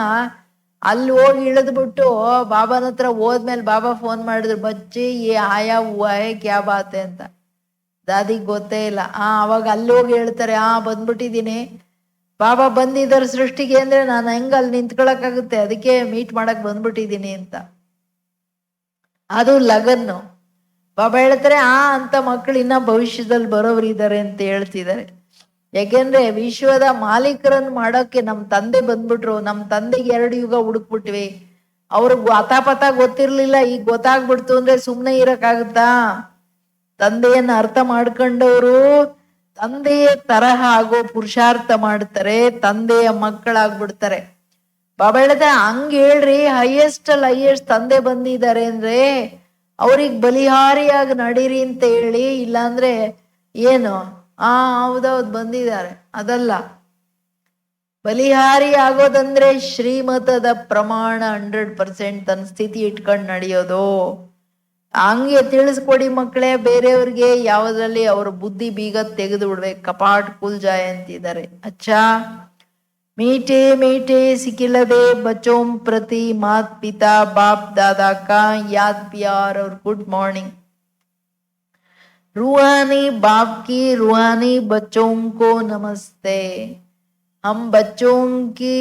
ಅಲ್ಲಿ ಹೋಗಿ ಇಳಿದ್ಬಿಟ್ಟು ಬಾಬಾನ ಹತ್ರ ಹೋದ್ಮೇಲೆ ಬಾಬಾ ಫೋನ್ ಮಾಡಿದ್ರು, ಬಚ್ಚಿ ಏ ಆಯಾ ಹೂವಾ ಹೇ ಕ್ಯಾ ಬಾತೆ ಅಂತ. ದಾದಿಗೆ ಗೊತ್ತೇ ಇಲ್ಲ. ಅವಾಗ ಅಲ್ಲಿ ಹೋಗಿ ಹೇಳ್ತಾರೆ, ಬಂದ್ಬಿಟ್ಟಿದ್ದೀನಿ, ಬಾಬಾ ಬಂದಿದ್ದಾರೆ ಸೃಷ್ಟಿಗೆ ಅಂದ್ರೆ ನಾನು ಹೆಂಗ ಅಲ್ಲಿ ನಿಂತ್ಕೊಳಕ್ಕಾಗುತ್ತೆ, ಅದಕ್ಕೆ ಮೀಟ್ ಮಾಡಕ್ ಬಂದ್ಬಿಟ್ಟಿದ್ದೀನಿ ಅಂತ. ಅದು ಲಗನ್ನು. ಬಾಬಾ ಹೇಳ್ತಾರೆ ಅಂತ ಮಕ್ಕಳು ಇನ್ನ ಭವಿಷ್ಯದಲ್ಲಿ ಬರೋರು ಇದ್ದಾರೆ ಅಂತ ಹೇಳ್ತಿದ್ದಾರೆ. ಯಾಕೆಂದ್ರೆ ವಿಶ್ವದ ಮಾಲೀಕರನ್ನು ಮಾಡೋಕೆ ನಮ್ಮ ತಂದೆ ಬಂದ್ಬಿಟ್ರು. ನಮ್ಮ ತಂದೆಗೆ 2 ಯುಗ ಹುಡುಕ್ಬಿಟ್ವಿ. ಅವ್ರಿಗೆ ಅತಾಪತ ಗೊತ್ತಿರ್ಲಿಲ್ಲ, ಈಗ ಗೊತ್ತಾಗ್ಬಿಡ್ತು ಅಂದ್ರೆ ಸುಮ್ಮನೆ ಇರಕ್ಕಾಗುತ್ತಾ? ತಂದೆಯನ್ನ ಅರ್ಥ ಮಾಡ್ಕೊಂಡವರು ತಂದೆಯ ತರಹ ಆಗೋ ಪುರುಷಾರ್ಥ ಮಾಡ್ತಾರೆ, ತಂದೆಯ ಮಕ್ಕಳಾಗ್ಬಿಡ್ತಾರೆ. ಬಾಬಾ ಹೇಳ್ತಾರೆ ಹಂಗ ಹೇಳ್ರಿ, ಹೈಯೆಸ್ಟ್ ತಂದೆ ಬಂದಿದ್ದಾರೆ ಅಂದ್ರೆ ಅವ್ರಿಗೆ ಬಲಿಹಾರಿಯಾಗಿ ನಡೀರಿ ಅಂತ ಹೇಳಿ, ಇಲ್ಲಾಂದ್ರೆ ಏನು ಹೌದೌದು ಬಂದಿದ್ದಾರೆ ಅದಲ್ಲ. ಬಲಿಹಾರಿ ಆಗೋದಂದ್ರೆ ಶ್ರೀಮತದ ಪ್ರಮಾಣ 100% ತನ್ನ ಸ್ಥಿತಿ ಇಟ್ಕೊಂಡು ನಡೆಯೋದು. ಹಂಗೆ ತಿಳಿಸ್ಕೊಡಿ ಮಕ್ಕಳೇ ಬೇರೆಯವ್ರಿಗೆ, ಯಾವ್ದ್ರಲ್ಲಿ ಅವ್ರ ಬುದ್ಧಿ ಬೀಗ ತೆಗೆದು ಬಿಡ್ಬೇಕು. ಕಪಾಟ್ ಕುಲ್ಜಾಯ್ ಅಂತಿದ್ದಾರೆ. ಅಚ್ಚಾ मीठे मीठे सिखिलदे बच्चों प्रति मात पिता बाप दादा का याद प्यार और गुड मॉर्निंग. रूहानी बाप की रूहानी बच्चों को नमस्ते. हम बच्चों की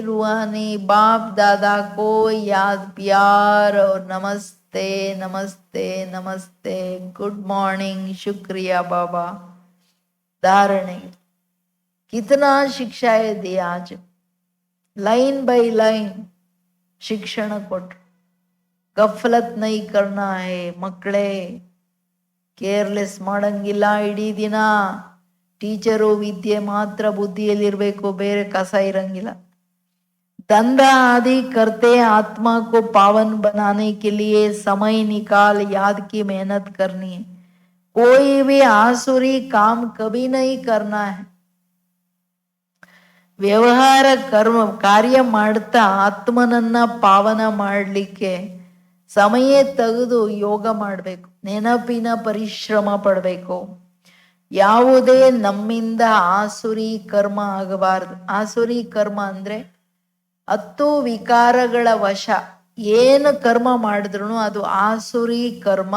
रूहानी बाप दादा को याद प्यार और नमस्ते नमस्ते नमस्ते, गुड मॉर्निंग, शुक्रिया बाबा. धारणे कितना शिक्षाएं दी आज, लाइन बाय लाइन ಶಿಕ್ಷಣ ಕೊಟ್ರು. ಗಫಲತ್ ನೈ ಕರ್ನಾ ಹೇ ಮಕ್ಕಳೇ, ಕೇರ್ಲೆಸ್ ಮಾಡಂಗಿಲ್ಲ. ಇಡೀ ದಿನ ಟೀಚರು ವಿದ್ಯೆ ಮಾತ್ರ ಬುದ್ಧಿಯಲ್ಲಿರ್ಬೇಕು, ಬೇರೆ ಕಸ ಇರಂಗಿಲ್ಲ. ದಂಧಾ आदि करते आत्मा को पावन बनाने के लिए समय निकाल याद की मेहनत करनी है. कोई भी आसुरी काम कभी नहीं करना है. ವ್ಯವಹಾರ ಕಾರ್ಯ ಮಾಡ್ತಾ ಆತ್ಮನನ್ನ ಪಾವನ ಮಾಡಲಿಕ್ಕೆ ಸಮಯ ತೆಗೆದು ಯೋಗ ಮಾಡಬೇಕು, ನೆನಪಿನ ಪರಿಶ್ರಮ ಪಡಬೇಕು. ಯಾವುದೇ ನಮ್ಮಿಂದ ಆಸುರಿ ಕರ್ಮ ಆಗಬಾರದು. ಆಸುರಿ ಕರ್ಮ ಅಂದ್ರೆ 10 ವಿಕಾರಗಳ ವಶ ಏನು ಕರ್ಮ ಮಾಡಿದ್ರು ಅದು ಆಸುರಿ ಕರ್ಮ,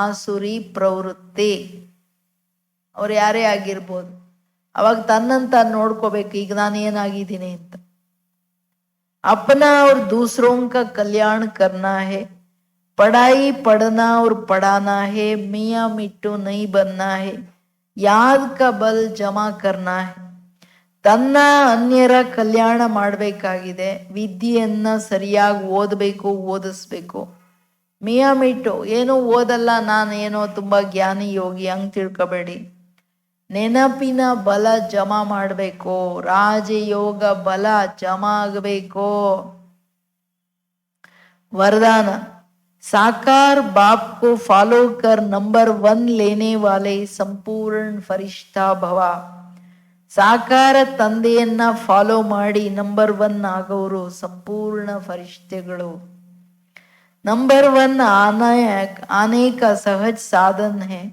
ಆಸುರಿ ಪ್ರವೃತ್ತಿ. ಅವ್ರು ಯಾರೇ ಆಗಿರ್ಬೋದು, ಅವಾಗ ತನ್ನಂತ ನೋಡ್ಕೋಬೇಕು, ಈಗ ನಾನು ಏನಾಗಿದ್ದೀನಿ ಅಂತ. अपना और दूसरों का कल्याण करना है, पढ़ाई पढ़ना और पढ़ाना है, मियाँ मिट्टू नहीं बनना है, याद का बल जमा करना है. ತನ್ನ ಅನ್ಯರ ಕಲ್ಯಾಣ ಮಾಡಬೇಕಾಗಿದೆ, ವಿದ್ಯೆಯನ್ನ ಸರಿಯಾಗಿ ಓದಬೇಕು, ಓದಿಸ್ಬೇಕು. ಮಿಯಾ ಮಿಟ್ಟು ಏನು ಓದಲ್ಲ, ನಾನೇನೋ ತುಂಬಾ ಜ್ಞಾನಿ ಯೋಗಿ ಹಂಗ್ ತಿಳ್ಕೊಬೇಡಿ. ನೆನಪಿನ ಬಲ ಜಮಾ ಮಾಡಬೇಕು, ರಾಜಯೋಗ ಬಲ ಜಮಾ ಆಗಬೇಕು. वरदान साकार बाप को फॉलो कर नंबर 1 लेने वाले संपूर्ण फरिश्ता भव. ಸಾಕಾರ ತಂದೆಯನ್ನ ಫಾಲೋ ಮಾಡಿ ನಂಬರ್ 1 ಆಗೋರು ಸಂಪೂರ್ಣ ಫರಿಷ್ಠೆಗಳು. ನಂಬರ್ 1 आने का सहज साधन है.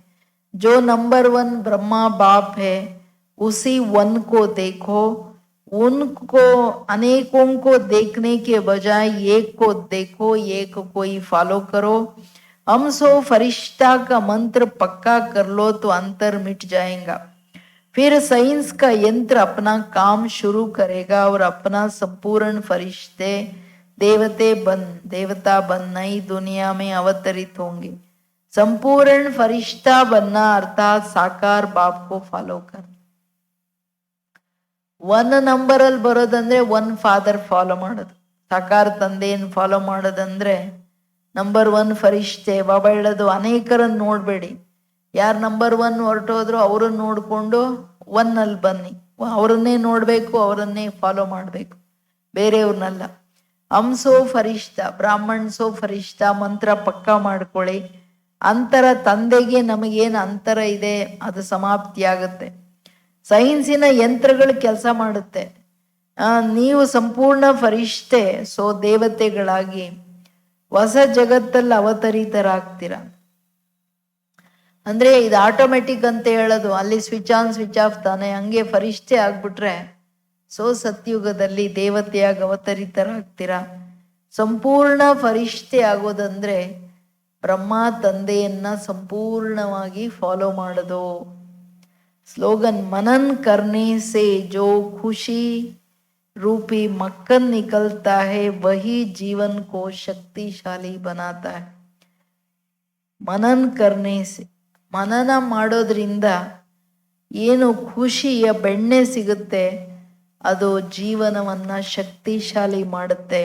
जो नंबर 1 ब्रह्मा बाप है, उसी 1 को देखो. उनको अनेकों को देखने के बजाय एक को देखो, एक को ही फॉलो करो. हम सो फरिश्ता का मंत्र पक्का कर लो तो अंतर मिट जाएगा. फिर साइंस का यंत्र अपना काम शुरू करेगा और अपना संपूर्ण फरिश्ते देवता बन नई दुनिया में अवतरित होंगे. संपूर्ण फरिश्ता बनना अर्थात साकार बाप को फॉलो कर. 1 ನಂಬರ್ ಅಲ್ಲಿ ಬರೋದಂದ್ರೆ 1 ಫಾದರ್ ಫಾಲೋ ಮಾಡೋದು, ಸಾಕಾರ ತಂದೆಯನ್ನು ಫಾಲೋ ಮಾಡೋದಂದ್ರೆ ನಂಬರ್ 1 ಫರಿಷ್ಠೆ. ಬಾಬಾ ಹೇಳೋದು ಅನೇಕರನ್ನು ನೋಡ್ಬೇಡಿ, ಯಾರು ನಂಬರ್ 1 ಹೊರಟೋದ್ರು ಅವ್ರನ್ನ ನೋಡ್ಕೊಂಡು 1 ಅಲ್ಲಿ ಬನ್ನಿ. ಅವರನ್ನೇ ನೋಡ್ಬೇಕು, ಅವರನ್ನೇ ಫಾಲೋ ಮಾಡ್ಬೇಕು, ಬೇರೆಯವ್ರನ್ನಲ್ಲ. ಹಂಸೋ ಫರಿಷ್ಠ, ಬ್ರಾಹ್ಮಣ್ ಸೋ ಫರಿಷ್ಠ ಮಂತ್ರ ಪಕ್ಕಾ ಮಾಡ್ಕೊಳ್ಳಿ. ಅಂತರ ತಂದೆಗೆ ನಮಗೇನು ಅಂತರ ಇದೆ ಅದು ಸಮಾಪ್ತಿ ಆಗುತ್ತೆ. ಸೈನ್ಸಿನ ಯಂತ್ರಗಳು ಕೆಲಸ ಮಾಡುತ್ತೆ. ನೀವು ಸಂಪೂರ್ಣ ಫರಿಷ್ಠೆ, ಸೋ ದೇವತೆಗಳಾಗಿ ಹೊಸ ಜಗತ್ತಲ್ಲಿ ಅವತರಿತರಾಗ್ತೀರ. ಅಂದ್ರೆ ಇದು ಆಟೋಮೆಟಿಕ್ ಅಂತ ಹೇಳೋದು, ಅಲ್ಲಿ ಸ್ವಿಚ್ ಆನ್ ಸ್ವಿಚ್ ಆಫ್ ತಾನೆ, ಹಂಗೆ ಫರಿಷ್ಠೆ ಆಗ್ಬಿಟ್ರೆ ಸತ್ಯುಗದಲ್ಲಿ ದೇವತೆಯಾಗಿ ಅವತರಿತರಾಗ್ತೀರಾ. ಸಂಪೂರ್ಣ ಫರಿಷ್ಠೆ ಆಗೋದಂದ್ರೆ ಬ್ರಹ್ಮ ತಂದೆಯನ್ನ ಸಂಪೂರ್ಣವಾಗಿ ಫಾಲೋ ಮಾಡೋದು. ಸ್ಲೋಗನ್ मनन करने से जो खुशी रूपी मक्खन निकलता है वही जीवन को शक्तिशाली बनाता है. मनन करने से, ಮನನ ಮಾಡೋದ್ರಿಂದ ಏನು ಖುಷಿಯ ಬೆಣ್ಣೆ ಸಿಗುತ್ತೆ ಅದು ಜೀವನವನ್ನ ಶಕ್ತಿಶಾಲಿ ಮಾಡುತ್ತೆ.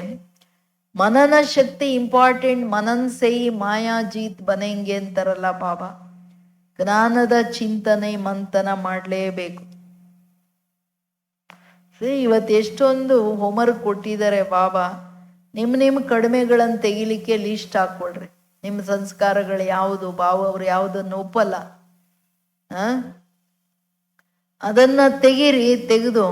ಮನನ ಶಕ್ತಿ ಇಂಪಾರ್ಟೆಂಟ್. ಮನನ್ ಸೇ ಮಾಯಾ ಜೀತ್ ಬನೆಂಗೆ ಅಂತಾರಲ್ಲ ಬಾಬಾ. ಜ್ಞಾನದ ಚಿಂತನೆ ಮಂಥನ ಮಾಡಲೇಬೇಕು. ಇವತ್ತು ಎಷ್ಟೊಂದು ಹೋಮ್ವರ್ಕ್ ಕೊಟ್ಟಿದ್ದಾರೆ ಬಾಬಾ. ನಿಮ್ಮ ಕಡಿಮೆಗಳನ್ನು ತೆಗಿಲಿಕ್ಕೆ ಲಿಸ್ಟ್ ಹಾಕೊಳ್ರಿ. ನಿಮ್ಮ ಸಂಸ್ಕಾರಗಳು ಯಾವುದು, ಬಾಬಾ ಅವ್ರು ಯಾವುದನ್ನು ಒಪ್ಪಲ್ಲ, ಅದನ್ನ ತೆಗೀರಿ. ತೆಗೆದು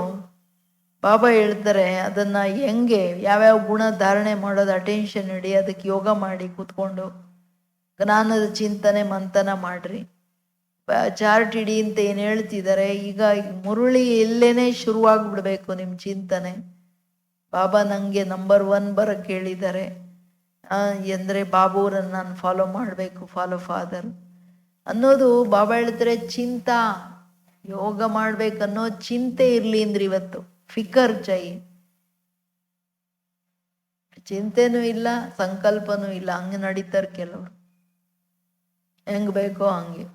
ಬಾಬಾ ಹೇಳ್ತಾರೆ ಅದನ್ನ ಹೆಂಗೆ ಯಾವ್ಯಾವ ಗುಣ ಧಾರಣೆ ಮಾಡೋದು, ಅಟೆನ್ಷನ್ ಇಡಿ, ಅದಕ್ಕೆ ಯೋಗ ಮಾಡಿ ಕೂತ್ಕೊಂಡು ಜ್ಞಾನದ ಚಿಂತನೆ ಮಂಥನ ಮಾಡ್ರಿ. ಚಾರ್ಟ್ ಇಡಿ ಅಂತ ಏನು ಹೇಳ್ತಿದ್ದಾರೆ. ಈಗ ಮುರುಳಿ ಎಲ್ಲೇನೆ ಶುರುವಾಗ್ಬಿಡ್ಬೇಕು ನಿಮ್ಮ ಚಿಂತನೆ. ಬಾಬಾ ನಂಗೆ ನಂಬರ್ 1 ಬರಕ್ಕೆ ಹೇಳಿದ್ದಾರೆ ಎಂದ್ರೆ ಬಾಬುರನ್ನ ನಾನು ಫಾಲೋ ಮಾಡಬೇಕು, ಫಾಲೋ ಫಾದರ್ ಅನ್ನೋದು ಬಾಬಾ ಹೇಳ್ತಾರೆ. ಯೋಗ ಮಾಡ್ಬೇಕನ್ನೋ ಚಿಂತೆ ಇರ್ಲಿ ಅಂದ್ರೆ ಇವತ್ತು ಫಿಕರ್ ಚೈ, ಚಿಂತೆನೂ ಇಲ್ಲ, ಸಂಕಲ್ಪನೂ ಇಲ್ಲ, ಹಂಗೆ ನಡೀತಾರೆ ಕೆಲವರು, ಹೆಂಗ್ ಬೇಕೋ ಹಂಗೆ.